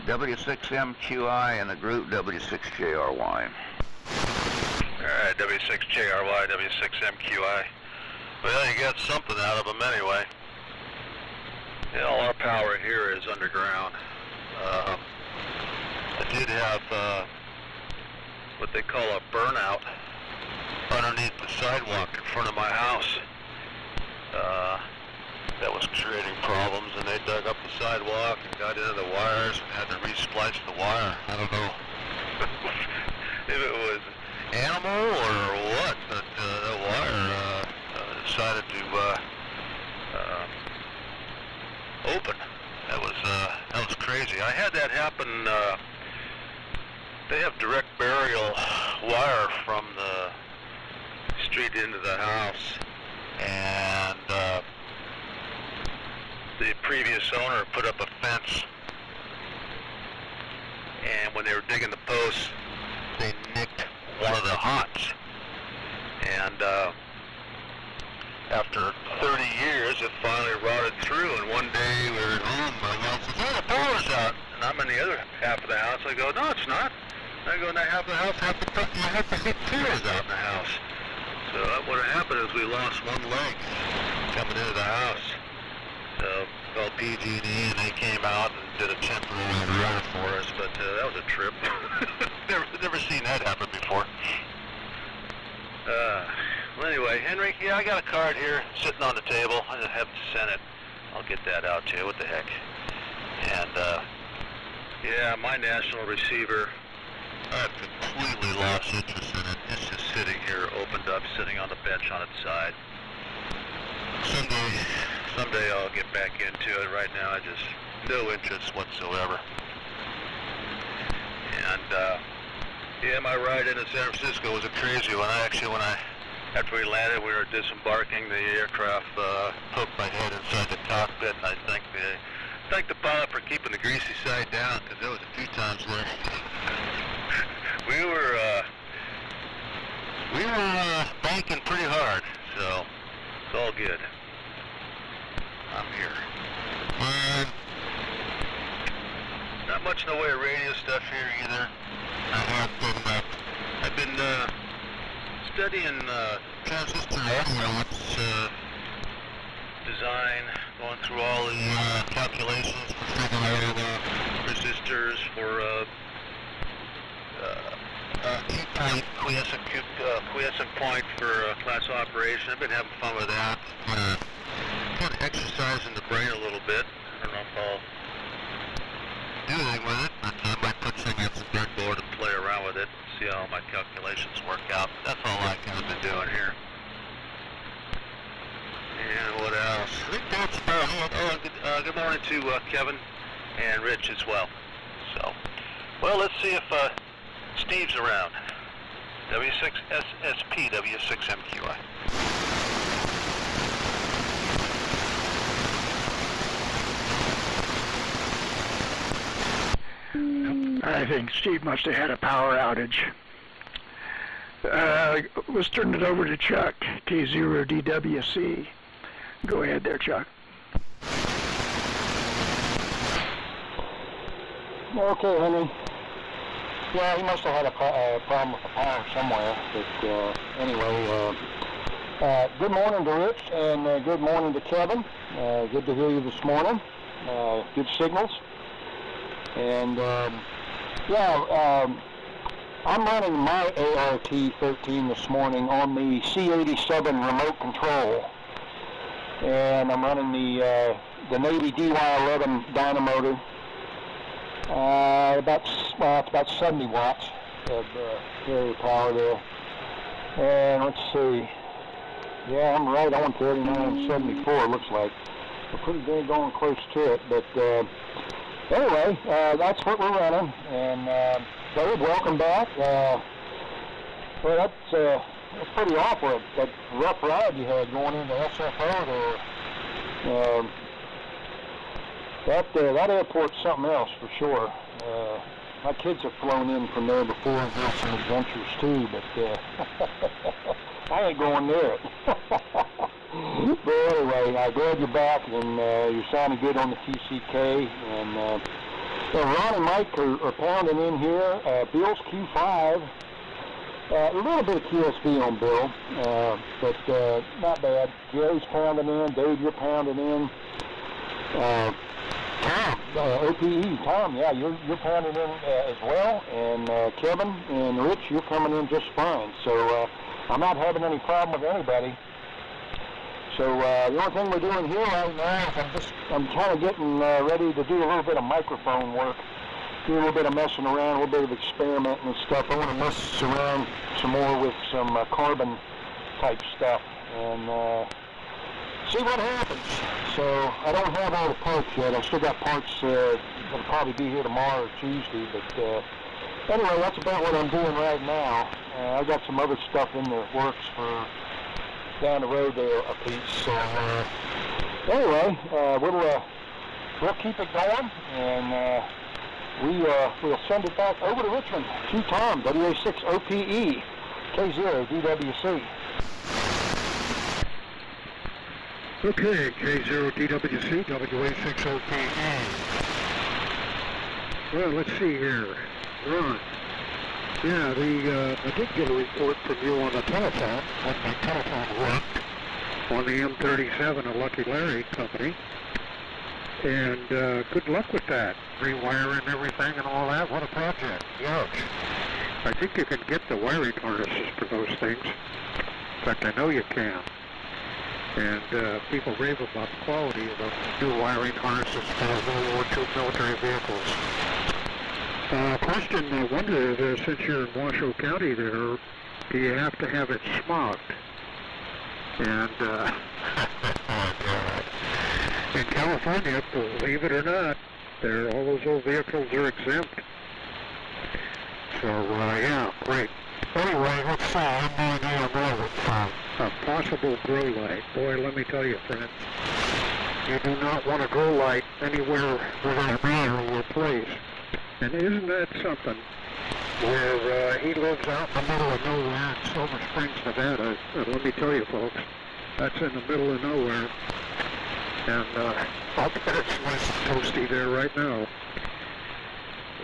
W6MQI and the group W6JRY. All right, W6JRY, W6MQI. Well, you got something out of them anyway. Yeah, all our power here is underground. I did have what they call a burnout underneath the sidewalk in front of my house. That was creating problems, and they dug up the sidewalk and got into the wires and had to re-splice the wire. I don't know if it was animal or what, but the wire decided to open. That was crazy. I had that happen. They have direct burial wire from the street into the house, and the previous owner put up a fence, and when they were digging the posts, they nicked one of the hots. And after 30 years, it finally rotted through, and one day we were at home, my mom says, "Oh, the power's out." And I'm in the other half of the house. I go, "No, it's not." I go in that half of the house, half the power's out in the house. So what happened is we lost one leg coming into the house. So called PG&E, and they came out and did a temporary run for us, but that was a trip. never seen that happen before. Well, anyway, Henry, yeah, I got a card here sitting on the table. I just haven't sent it. I'll get that out to you. What the heck? And yeah, my national receiver, I've completely lost interest in it. It's just sitting here, opened up, sitting on the bench on its side. Someday I'll get back into it. Right now, I just no interest whatsoever. And yeah, my ride into San Francisco was a crazy one. After we landed, we were disembarking the aircraft. Poked my head inside the cockpit, and I thank the pilot for keeping the greasy side down, because there was a few times where we were banking pretty hard. So it's all good. I'm here. Not much in the way of radio stuff here either. I've been studying transistor analytics design, going through all the calculations for figuring out resistors for Q-point, quiescent point for class operation. I've been having fun with that. Kind of exercising the brain a little bit. I don't know if I'll do anything with it, but I might put something on the breadboard and play around with it and see how my calculations work out. That's all I've kind of been doing here. And what else? I think Okay, it's good morning to Kevin and Rich as well. So, well, let's see if Steve's around. W6SSP, W6MQI. I think Steve must have had a power outage. Let's turn it over to Chuck, K0DWC. Go ahead there, Chuck. Okay, Henry. Yeah, he must have had a problem with the power somewhere. But anyway, good morning to Rich and good morning to Kevin. Good to hear you this morning. Good signals. And I'm running my ART-13 this morning on the C87 remote control. And I'm running the Navy DY11 dynamotor. It's about 70 watts of area power there. And let's see. Yeah, I'm right on 3974, it looks like. We're pretty dang going close to it. But anyway, that's what we're running. And Dave, welcome back. Well, that's pretty awful. That rough ride you had going into SFO there. That airport's something else for sure. My kids have flown in from there before and had some adventures too, but I ain't going near it. But anyway, I'm glad you're back, and you're sounding good on the TCK. And Ron and Mike are pounding in here. Bill's Q5. A little bit of QSV on Bill, but not bad. Gary's pounding in. Dave, you're pounding in. Tom, OPE, Tom, yeah, you're pounding in as well, and Kevin and Rich, you're coming in just fine. So I'm not having any problem with anybody. So the only thing we're doing here right now is I'm kind of getting ready to do a little bit of microphone work, do a little bit of messing around, a little bit of experimenting and stuff. I want to mess around some more with some carbon type stuff and see what happens. So I don't have all the parts yet. I still got parts that'll probably be here tomorrow or Tuesday. But anyway, that's about what I'm doing right now. I've got some other stuff in the works for down the road there a piece. So anyway, we'll keep it going, and we'll send it back over to Richmond to Tom, WA6OPE, K0DWC. Okay, K0DWC, WA6OPE. Well, let's see here. Ron. Yeah, I did get a report from you on the telephone, when my telephone worked, on the M37 of Lucky Larry Company. And good luck with that. Rewiring everything and all that. What a project. Huge. I think you can get the wiring harnesses for those things. In fact, I know you can. And people rave about the quality of the new wiring harnesses for World War II military vehicles. Question, I wonder, since you're in Washoe County there, do you have to have it smogged? And in California, believe it or not, all those old vehicles are exempt. So, yeah, great. Anyway, let's see, I'm going on with a possible grow light. Boy, let me tell you, friends, you do not want a grow light anywhere within a mile of your place. And isn't that something, where he lives out in the middle of nowhere in Silver Springs, Nevada. And let me tell you, folks, that's in the middle of nowhere. And I'll bet it's nice and toasty there right now.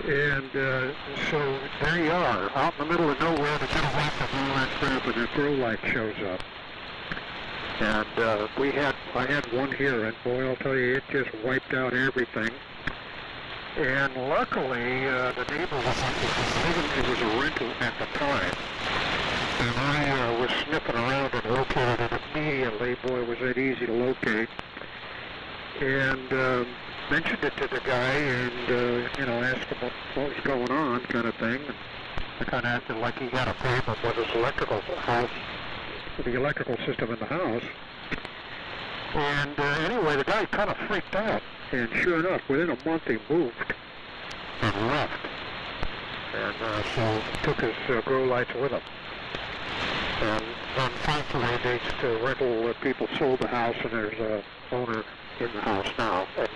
And so there you are, out in the middle of nowhere to get away from all that crap, and the grow light shows up. And I had one here, and boy, I'll tell you, it just wiped out everything. And luckily, the neighbor it was a rental at the time. And I was sniffing around and located it immediately. Boy, was it easy to locate. And mentioned it to the guy and, asked him what was going on, kind of thing. And I kind of acted like he had a problem with his electrical house, with the electrical system in the house. And anyway, the guy kind of freaked out. And sure enough, within a month he moved and left. And so he took his grow lights with him. And thankfully, they just rental people sold the house, and there's a owner in the house now, and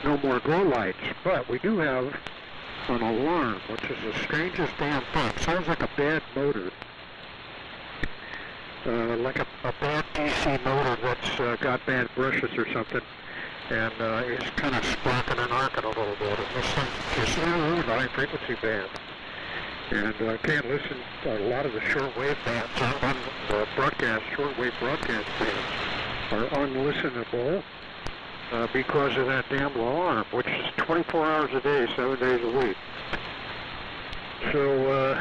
no more grow lights. But we do have an alarm, which is the strangest damn thing. Sounds like a bad motor, like a bad DC motor that's got bad brushes or something, and it's kind of sparking and arcing a little bit. And this thing is really high frequency band. And I can't listen to a lot of the shortwave bands on the broadcast, shortwave broadcast bands are unlistenable because of that damn alarm, which is 24 hours a day, 7 days a week. So,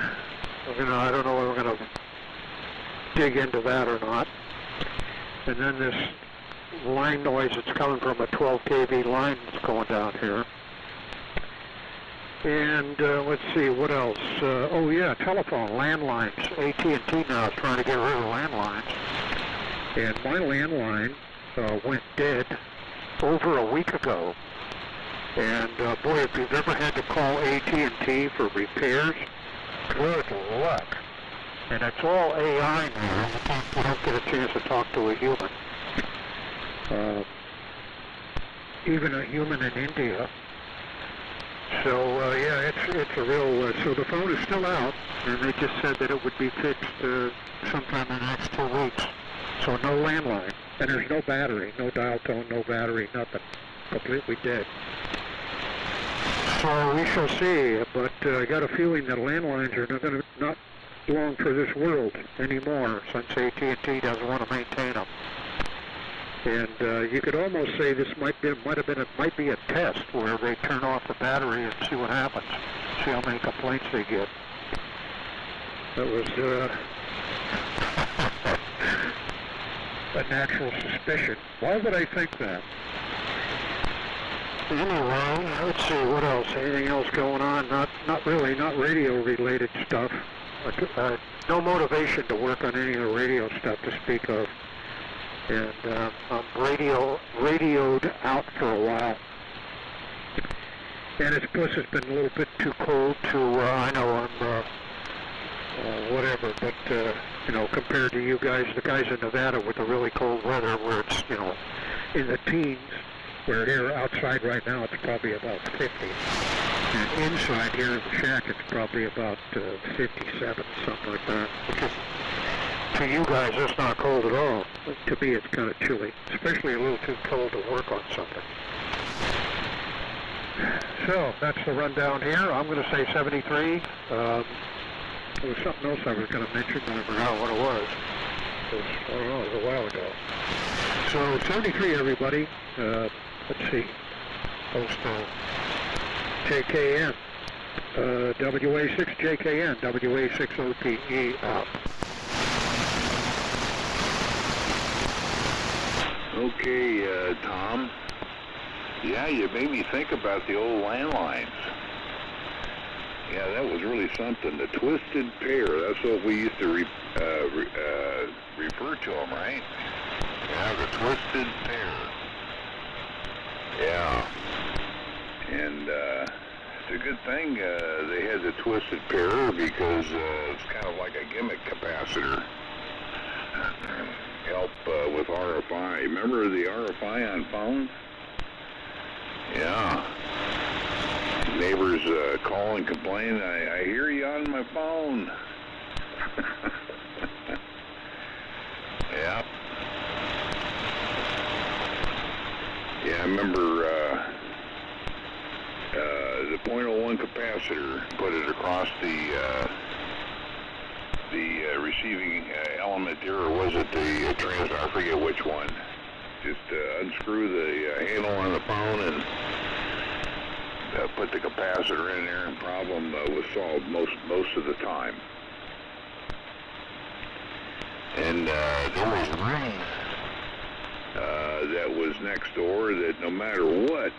I don't know if we're going to dig into that or not. And then this line noise that's coming from a 12 kV line that's going down here. And let's see, what else? Oh yeah, telephone, landlines. AT&T now is trying to get rid of landlines. And my landline went dead over a week ago. And boy, if you've ever had to call AT&T for repairs, good luck. And it's all AI now. You don't get a chance to talk to a human. Even a human in India. So, yeah, it's a real, so the phone is still out, and they just said that it would be fixed sometime in the next 2 weeks. So no landline, and there's no battery, no dial tone, no battery, nothing. Completely dead. So we shall see, but I got a feeling that landlines are not belong for this world anymore, since AT&T doesn't want to maintain them. And you could almost say this might be a test where they turn off the battery and see what happens, see how many complaints they get. That was a natural suspicion. Why would I think that? Anyway, let's see what else. Anything else going on? Not really. Not radio-related stuff. No motivation to work on any of the radio stuff to speak of. And I'm radioed out for a while. And it's been a little bit too cold to, I know I'm, whatever, but, compared to you guys, the guys in Nevada with the really cold weather where it's, in the teens, where here outside right now it's probably about 50. And inside here in the shack it's probably about 57, something like that, which is, to you guys, it's not cold at all. To me, it's kind of chilly, especially a little too cold to work on something. So, that's the rundown here. I'm going to say 73. There was something else I was going to mention, but I forgot what it was. It was a while ago. So, 73, everybody. Let's see. Postal JKN. WA6 JKN. WA6 OTE out. Okay, Tom. Yeah, you made me think about the old landlines. Yeah, that was really something. The twisted pair, that's what we used to refer to them, right? Yeah, the twisted pair. Yeah. And it's a good thing they had the twisted pair because it's kind of like a gimmick capacitor. Help with RFI. Remember the RFI on phones? Yeah. Neighbors call and complain, I hear you on my phone. Yeah. Yeah, I remember the .01 capacitor, put it across the receiving element there, or was it the transmitter? I forget which one. Just unscrew the handle on the phone and put the capacitor in there, and problem was solved most of the time. And there was a room that was next door that no matter what,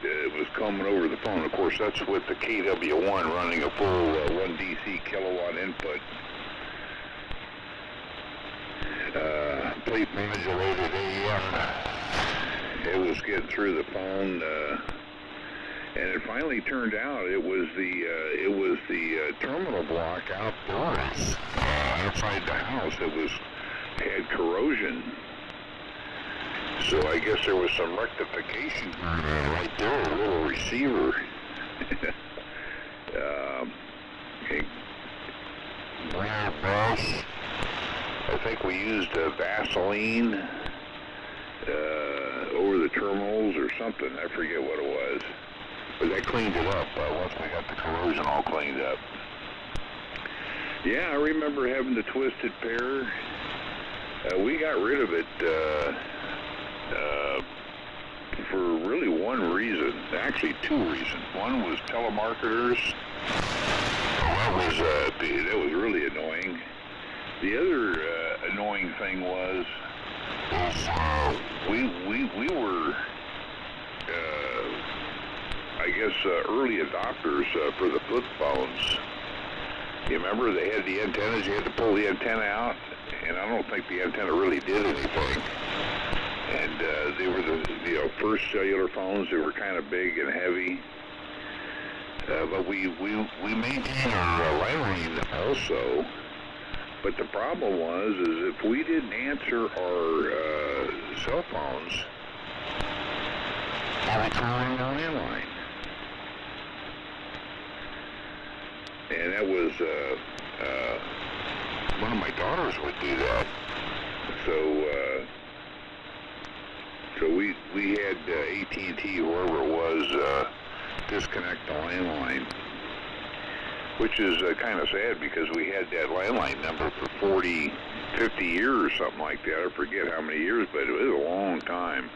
it was coming over the phone. Of course, that's with the KW1 running a full 1 DC kilowatt input. complete modulated AM. It was getting through the phone, and it finally turned out it was the terminal block outdoors, outside the house. Had corrosion. So I guess there was some rectification right there, a little receiver. I think we used Vaseline over the terminals or something. I forget what it was. But that cleaned it up once we got the corrosion all cleaned up. Yeah, I remember having the twisted pair. We got rid of it for really one reason. Actually, two reasons. One was telemarketers. That was really annoying. The other annoying thing was we were I guess early adopters for the flip phones. You remember they had the antennas, you had to pull the antenna out, and I don't think the antenna really did anything. And they were the first cellular phones. They were kind of big and heavy. But we maintained our landline also. But the problem is if we didn't answer our cell phones, we would call the landline. And that was, one of my daughters would do that. So we had AT&T, whoever it was, disconnect the landline, which is kind of sad because we had that landline number for 40, 50 years or something like that. I forget how many years, but it was a long time.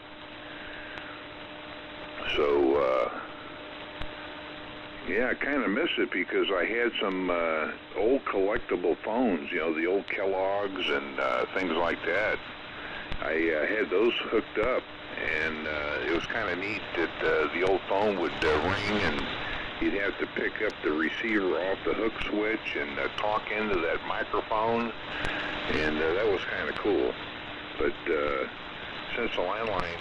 So, yeah, I kind of miss it because I had some old collectible phones, you know, the old Kellogg's and things like that. I had those hooked up, and it was kind of neat that the old phone would ring, and you'd have to pick up the receiver off the hook switch and talk into that microphone, and that was kind of cool. But since the landline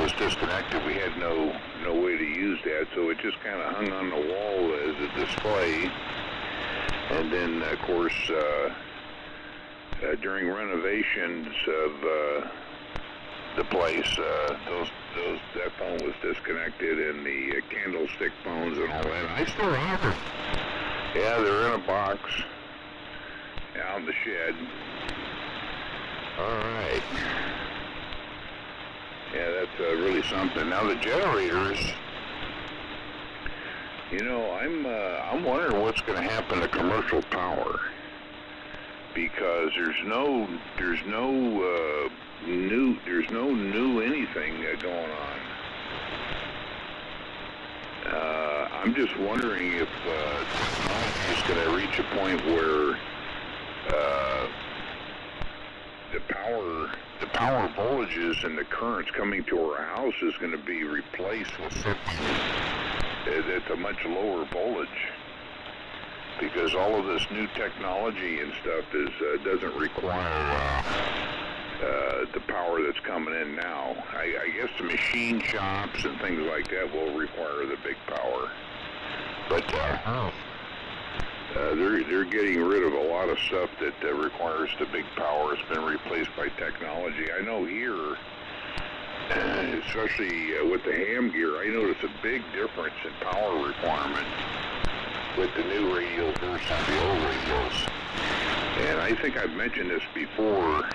was disconnected, we had no way to use that, so it just kind of hung on the wall as a display. And then, of course, during renovations of the place, that phone was disconnected, and the candlestick phones and all that. I still have them. Yeah, they're in a box out in the shed. All right. Yeah, that's really something. Now the generators, you know, I'm wondering what's going to happen to commercial power, because there's no new anything going on. I'm just wondering if technology is going to reach a point where the power voltages and the currents coming to our house is going to be replaced with something that's a much lower voltage, because all of this new technology and stuff doesn't require the power that's coming in now. I guess the machine shops and things like that will require the big power, but they're getting rid of a lot of stuff that requires the big power. It's been replaced by technology. I know here, especially with the ham gear, I notice a big difference in power requirement with the new radios versus the old radios. And I think I've mentioned this before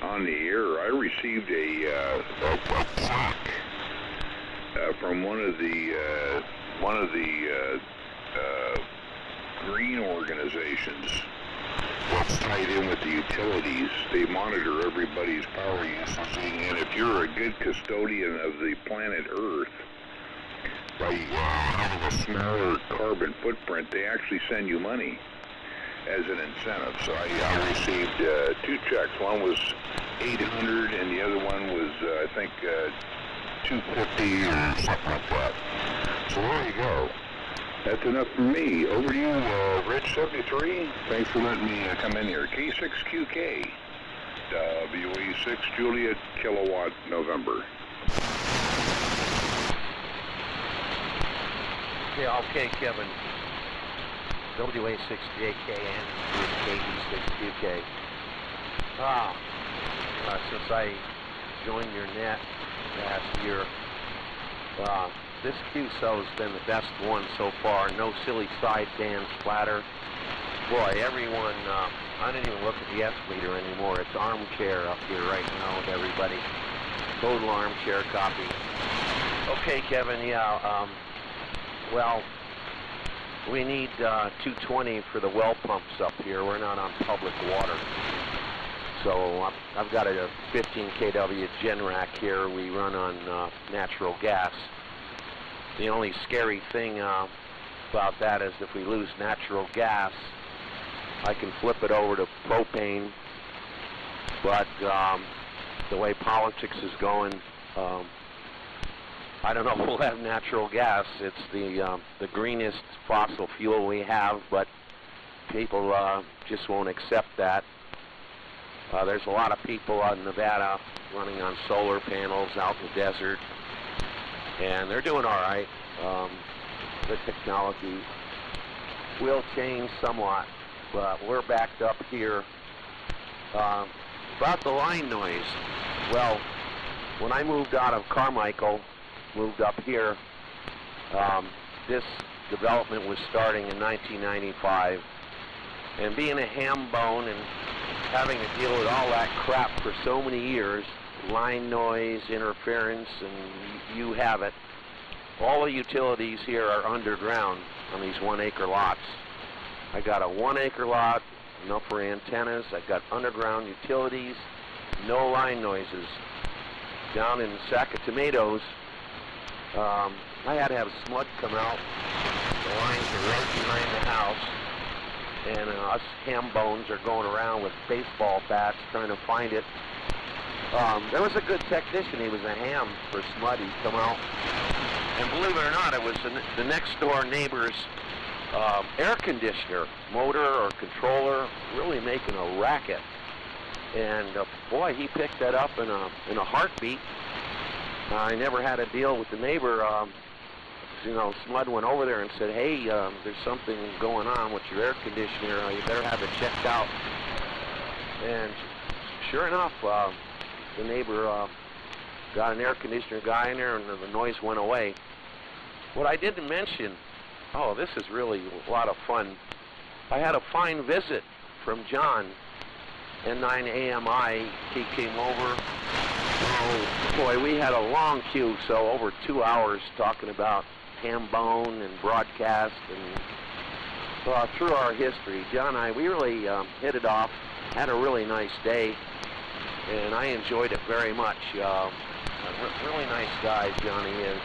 on the air. I received a plaque from one of the green organizations that's tied in with the utilities. They monitor everybody's power usage, and if you're a good custodian of the planet Earth, by having a smaller carbon footprint, they actually send you money as an incentive. So I received two checks. One was $800, and the other one was I think $250 or something like that. So there you go. That's enough for me. Over to you, Rich 73. Thanks for letting me come in here. K6QK. WA6 Juliet Kilowatt November. Yeah, okay, Kevin. WA6JK and KD6UK. Since I joined your net last year, this QSO has been the best one so far. No silly side Dan splatter. Boy, everyone, I didn't even look at the S-meter anymore. It's armchair up here right now with everybody. Total armchair copy. Okay, Kevin, yeah, well, we need 220 for the well pumps up here. We're not on public water. So I've got a 15 kW Generac here. We run on natural gas. The only scary thing about that is if we lose natural gas, I can flip it over to propane. But the way politics is going, I don't know if we'll have natural gas. It's the greenest fossil fuel we have, but people just won't accept that. There's a lot of people out in Nevada running on solar panels out in the desert, and they're doing all right. The technology will change somewhat, but we're backed up here. About the line noise, well, when I moved out of Carmichael, moved up here, this development was starting in 1995, and being a ham bone and having to deal with all that crap for so many years, line noise, interference, and you have it. All the utilities here are underground on these 1 acre lots. I got a 1 acre lot, enough for antennas. I got underground utilities, no line noises. Down in Sack of Tomatoes, I had to have SMUD come out. The lines are right behind the house, and us ham bones are going around with baseball bats trying to find it. There was a good technician. He was a ham for SMUD. He'd come out, and believe it or not, it was the next door neighbor's air conditioner, motor or controller, really making a racket. And boy, he picked that up in a heartbeat. I never had a deal with the neighbor. You know, SMUD went over there and said, hey, there's something going on with your air conditioner. You better have it checked out. And sure enough, the neighbor got an air conditioner guy in there, and the noise went away. What I didn't mention, oh, this is really a lot of fun. I had a fine visit from John, N9AMI. He came over. Oh, boy, we had a long queue, so over 2 hours talking about ham bone and broadcast and through our history. John and I, we really hit it off, had a really nice day, and I enjoyed it very much. A really nice guy, Johnny is.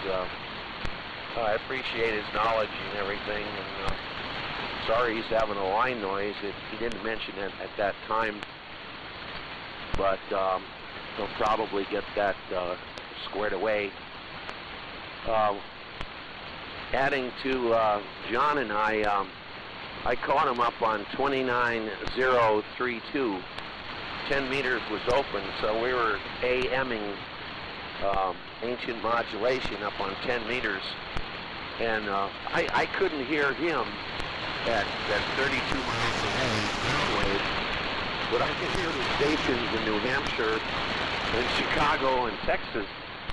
I appreciate his knowledge and everything, and sorry he's having a line noise. He didn't mention it at that time, but he'll probably get that squared away. Adding to John and I caught him up on 29032. 10 meters was open, so we were AMing ancient modulation up on 10 meters. And I couldn't hear him at 32 miles away, but I could hear the stations in New Hampshire and Chicago and Texas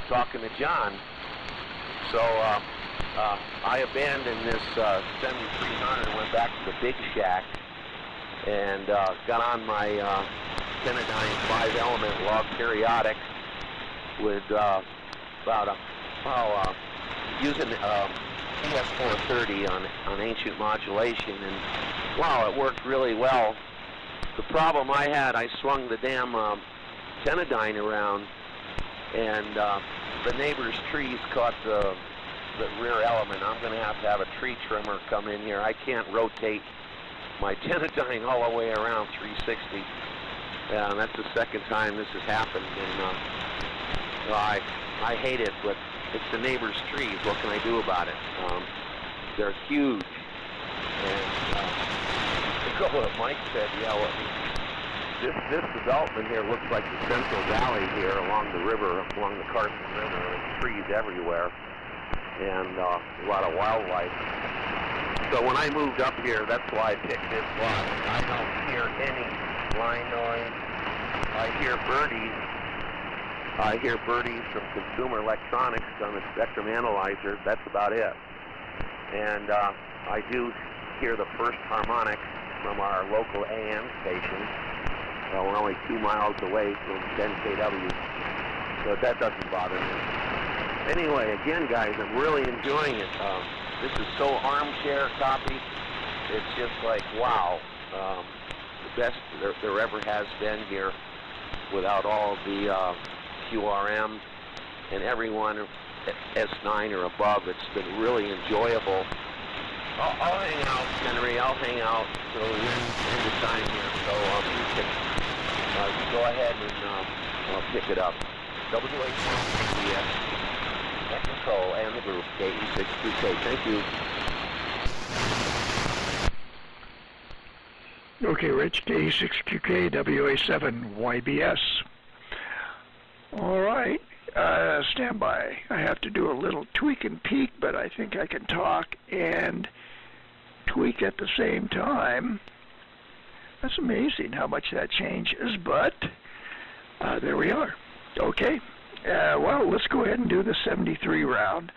talking to John. So I abandoned this 7300 and went back to the Big Shack and got on my Tenadyne 5-element log periodic with using PS430 on ancient modulation, and wow, it worked really well. The problem I had, I swung the damn Tenadyne around, and the neighbor's trees caught the rear element. I'm going to have a tree trimmer come in here. I can't rotate my Tenadyne all the way around 360. And that's the second time this has happened, and I hate it, but it's the neighbor's trees. What can I do about it? They're huge. And to go what Mike said, yeah, This development here looks like the Central Valley here along the river, along the Carson River. There's trees everywhere and a lot of wildlife. So when I moved up here, that's why I picked this lot. I don't hear any line noise. I hear birdies from Consumer Electronics on the spectrum analyzer. That's about it. And I do hear the first harmonic from our local AM station. We're only 2 miles away from 10 kW, so that doesn't bother me. Anyway, again, guys, I'm really enjoying it. This is so armchair copy. It's just like, wow, the best there ever has been here without all the QRM and everyone at S9 or above. It's been really enjoyable. I'll hang out, Henry. I'll hang out till the end of time here. So you can go ahead and I'll pick it up. WH1 at control and the group, KE6QK. Thank you. Okay, Rich, KE6QK, WA7YBS. All right, stand by. I have to do a little tweak and peek, but I think I can talk and tweak at the same time. That's amazing how much that changes, but there we are. Okay, well, let's go ahead and do the 73 round.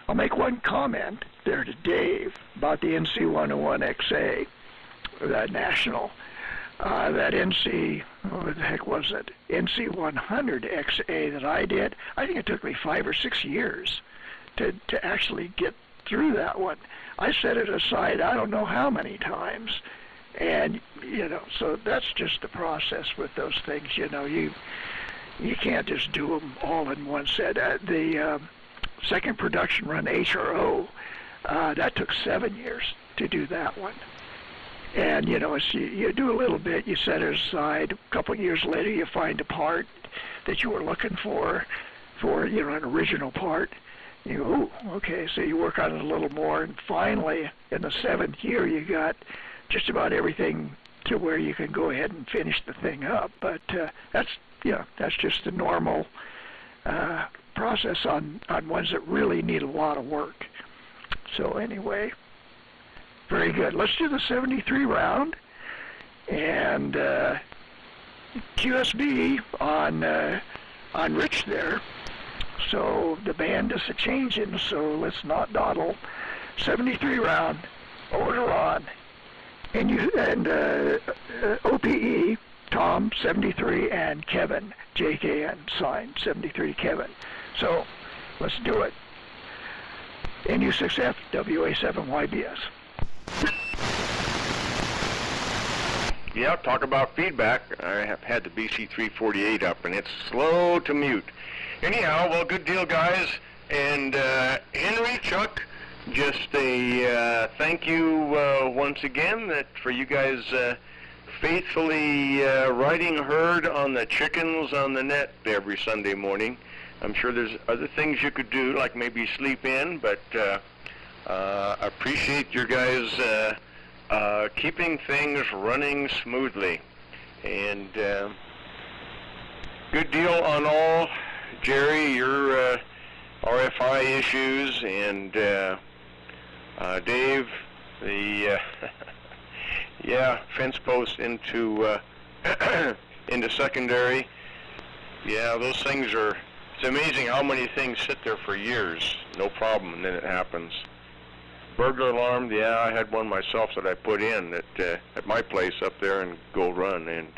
I'll make one comment there to Dave about the NC101XA, that national. That NC, what the heck was it? NC100XA that I did. I think it took me 5 or 6 years to actually get through that one. I set it aside I don't know how many times. And, you know, so that's just the process with those things. You know, you can't just do them all in one set. The second production run, HRO, that took 7 years to do that one. And, you know, you do a little bit, you set it aside. A couple of years later, you find a part that you were looking for, you know, an original part. You go, ooh, okay, so you work on it a little more. And finally, in the 7th year, you got just about everything to where you can go ahead and finish the thing up. But that's just the normal process on ones that really need a lot of work. So anyway, very good. Let's do the 73 round, and QSB on Rich there. So the band is a-changing, so let's not dawdle. 73 round, order on. And OPE, Tom, 73, and Kevin, JKN, signed, 73 Kevin. So let's do it. NU6F, WA7YBS. Yeah, talk about feedback. I have had the BC348 up, and it's slow to mute. Anyhow, well, good deal, guys. And Henry, Chuck, just a thank you once again for you guys faithfully riding herd on the chickens on the net every Sunday morning. I'm sure there's other things you could do, like maybe sleep in, but appreciate your guys keeping things running smoothly. And good deal on all. Jerry, your RFI issues, and Dave, the fence posts into into secondary. Yeah, those things are. It's amazing how many things sit there for years, no problem, and then it happens. Burglar alarm, yeah, I had one myself that I put in at my place up there in Gold Run, and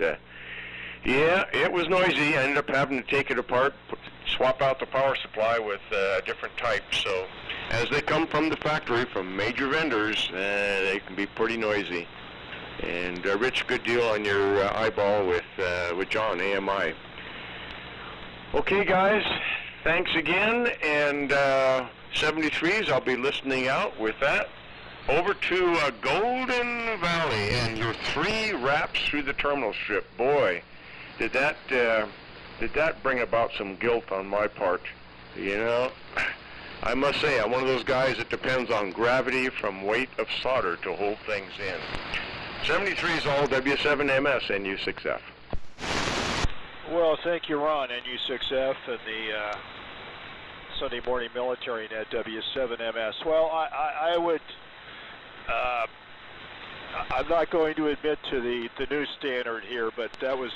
yeah, it was noisy. I ended up having to take it apart, swap out the power supply with a different type. So as they come from the factory, from major vendors, they can be pretty noisy. And Rich, good deal on your eyeball with John, AMI. Okay, guys, thanks again. And 73s, I'll be listening out with that. Over to Golden Valley and your 3 wraps through the terminal strip. Boy, did that bring about some guilt on my part. You know, I must say, I'm one of those guys that depends on gravity from weight of solder to hold things in. 73 is all W7MS NU6F. Well, thank you, Ron, NU6F, and the Sunday Morning Military Net W7MS. Well, I would. I'm not going to admit to the new standard here, but that was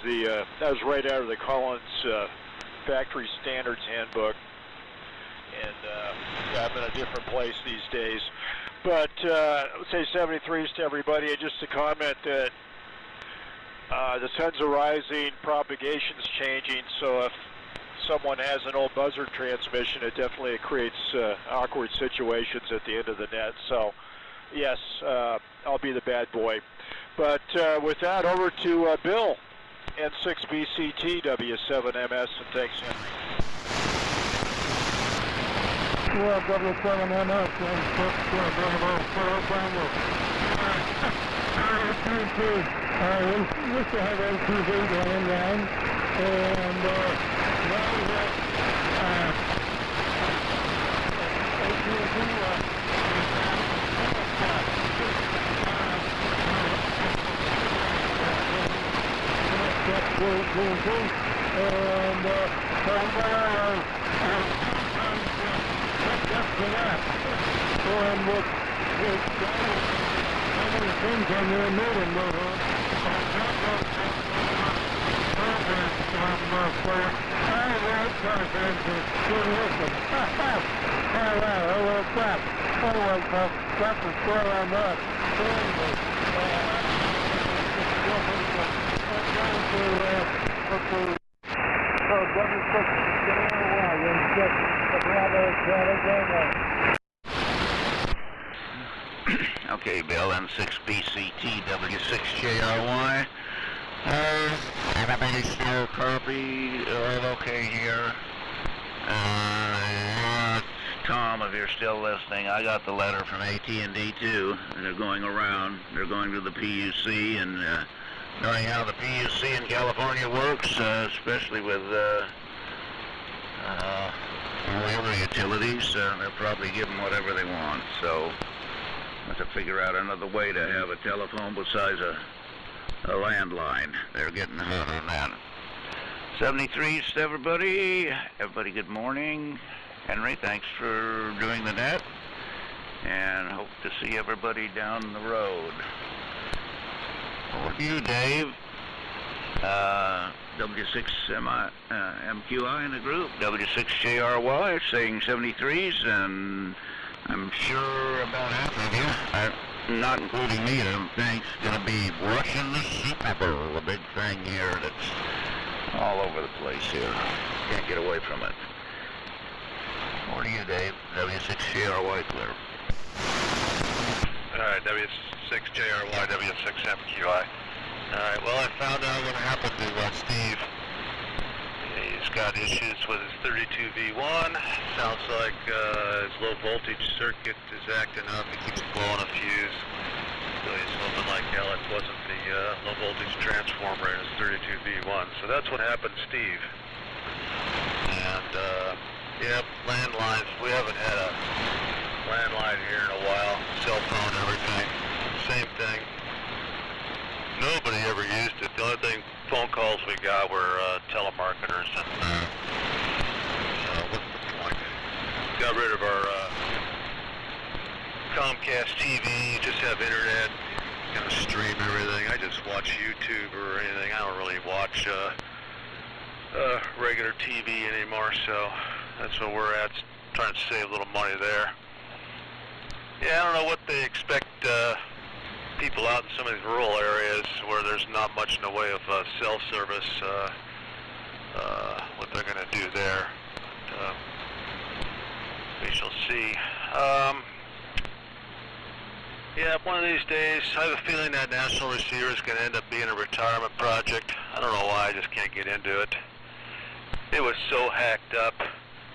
right out of the Collins Factory Standards Handbook, and yeah, I'm in a different place these days. But let's say 73s to everybody, and just to comment that the sun's are rising, propagation's changing, so if someone has an old buzzard transmission, it definitely creates awkward situations at the end of the net. So, yes, I'll be the bad boy. But with that, over to Bill, N6BCT W7MS, and thanks, Henry. Well, W7MS, we used to have ATV going down, and now we have Okay, Bill, N6BCT W6JRY. Everybody still copy, all okay here. Tom, if you're still listening, I got the letter from AT&T too. They're going around. They're going to the PUC and knowing how the PUC in California works, especially with other utilities, they'll probably give them whatever they want. So have to figure out another way to have a telephone besides a landline. They're getting hot on that. 73s to everybody. Everybody, good morning. Henry, thanks for doing the net, and hope to see everybody down the road. Over to you, Dave. W6MQI in the group, W6JRY saying 73s, and I'm sure about half of you, not including me, I don't think, is going to be watching the Super Bowl, a big thing here that's all over the place here. Can't get away from it. Over to you, Dave. W6JRY clear. All right, W6JRY, W6MQI. All right, well, I found out what happened to Steve. He's got issues with his 32V1. Sounds like his low voltage circuit is acting up. He keeps blowing a fuse. So he's hoping like hell it wasn't the low voltage transformer in his 32V1. So that's what happened to Steve. And, yep, landlines. We haven't had a landline here in a while. Cell phone, everything. Same thing. Nobody ever used it. The only phone calls we got were telemarketers, and what's the point? Got rid of our Comcast TV, just have internet, kind of stream everything. I just watch YouTube or anything. I don't really watch regular TV anymore, so that's what we're at, trying to save a little money there. Yeah, I don't know what they expect people out in some of these rural areas where there's not much in the way of cell service, what they're going to do there. We shall see. Yeah, one of these days, I have a feeling that national receiver is going to end up being a retirement project. I don't know why, I just can't get into it. It was so hacked up.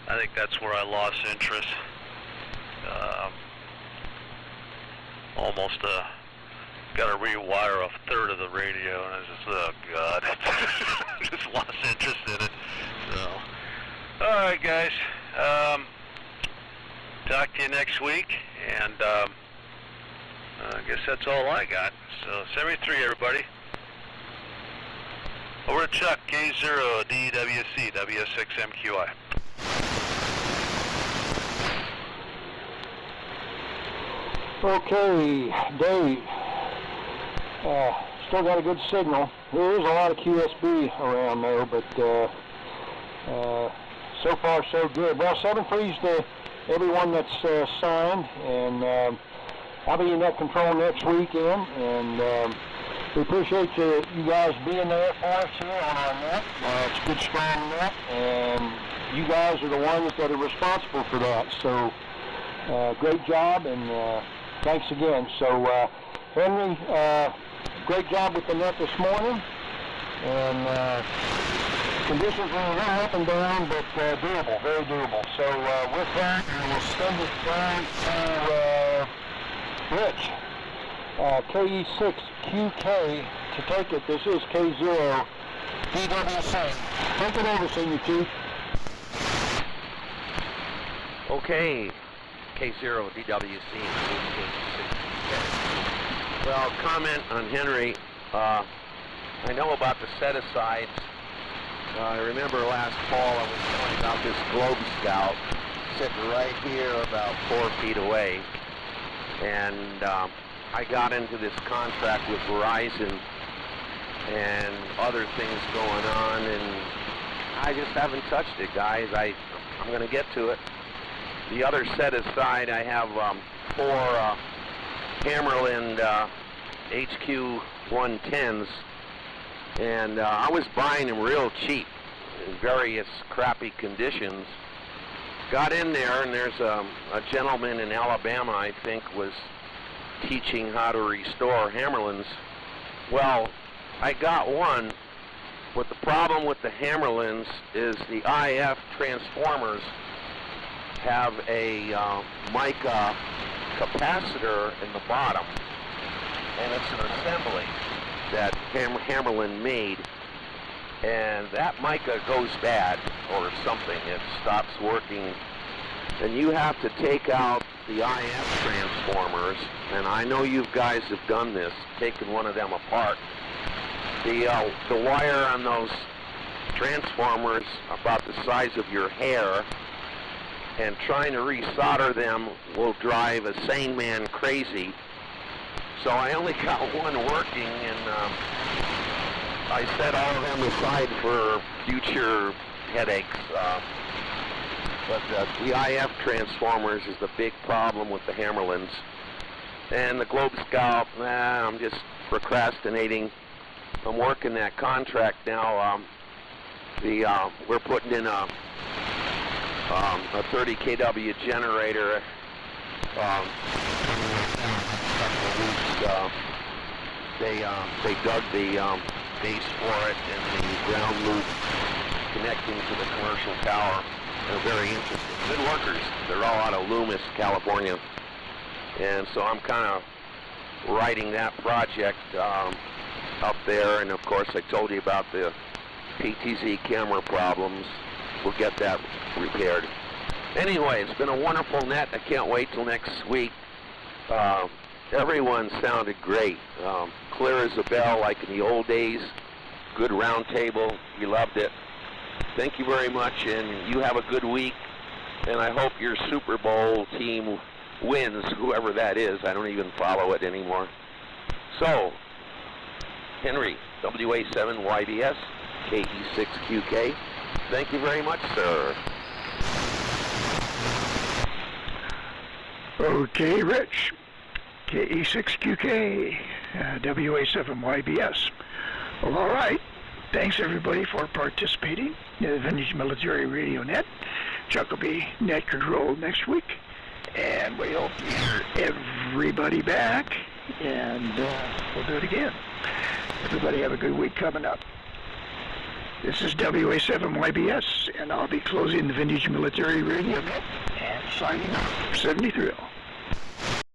I think that's where I lost interest. Almost got to rewire a third of the radio, and I just, oh God, just lost interest in it. So, all right, guys. Talk to you next week, and I guess that's all I got. So 73, everybody. Over to Chuck, K0 DWC, W6MQI. Okay, Dave. Still got a good signal. There is a lot of QSB around there, but so far so good. Well, 7-3's to everyone that's signed, and I'll be in net control next weekend, and we appreciate you guys being there for us here on our net. It's a good, strong net, and you guys are the ones that are responsible for that. So, great job, and thanks again. So, Henry, great job with the net this morning, and conditions were a little up and down, but doable, very doable. So, with that, we'll send it down to Rich. KE6QK to take it. This is K0 DWC. Take it over, Senior Chief. Okay, K0 DWC. Well, comment on Henry. I know about the set-asides. I remember last fall I was telling about this Globe Scout sitting right here about 4 feet away. And I got into this contract with Verizon and other things going on, and I just haven't touched it, guys. I'm going to get to it. The other set aside, I have 4 Hammerland HQ 110s, and I was buying them real cheap in various crappy conditions. Got in there, and there's a gentleman in Alabama, I think, was teaching how to restore Hammerlands. Well, I got one, but the problem with the Hammerlands is the IF transformers have a mica capacitor in the bottom, and it's an assembly that Hammerland made, and that mica goes bad or something. It stops working, and you have to take out the IF transformers, and I know you guys have done this, taken one of them apart. The wire on those transformers about the size of your hair, and trying to resolder them will drive a sane man crazy. So I only got one working, and I set all of them aside for future headaches. But the IF transformers is the big problem with the Hammerlands. And the Globe Scout, I'm just procrastinating. I'm working that contract now. We're putting in a 30 kW generator. They dug the base for it and the ground loop connecting to the commercial tower. They're very interesting. Good workers. They're all out of Loomis, California. And so I'm kind of writing that project up there. And of course, I told you about the PTZ camera problems. We'll get that repaired. Anyway, it's been a wonderful net. I can't wait till next week. Everyone sounded great. Clear as a bell, like in the old days. Good round table. We loved it. Thank you very much, and you have a good week. And I hope your Super Bowl team wins, whoever that is. I don't even follow it anymore. So, Henry, WA7YBS, KE6QK. Thank you very much, sir. Okay, Rich, KE6QK, WA7YBS. Well, all right. Thanks, everybody, for participating in the Vintage Military Radio Net. Chuck will be net control next week, and we hope to hear everybody back, and we'll do it again. Everybody have a good week coming up. This is WA7YBS, and I'll be closing the Vintage Military Radio Net and signing off. 73.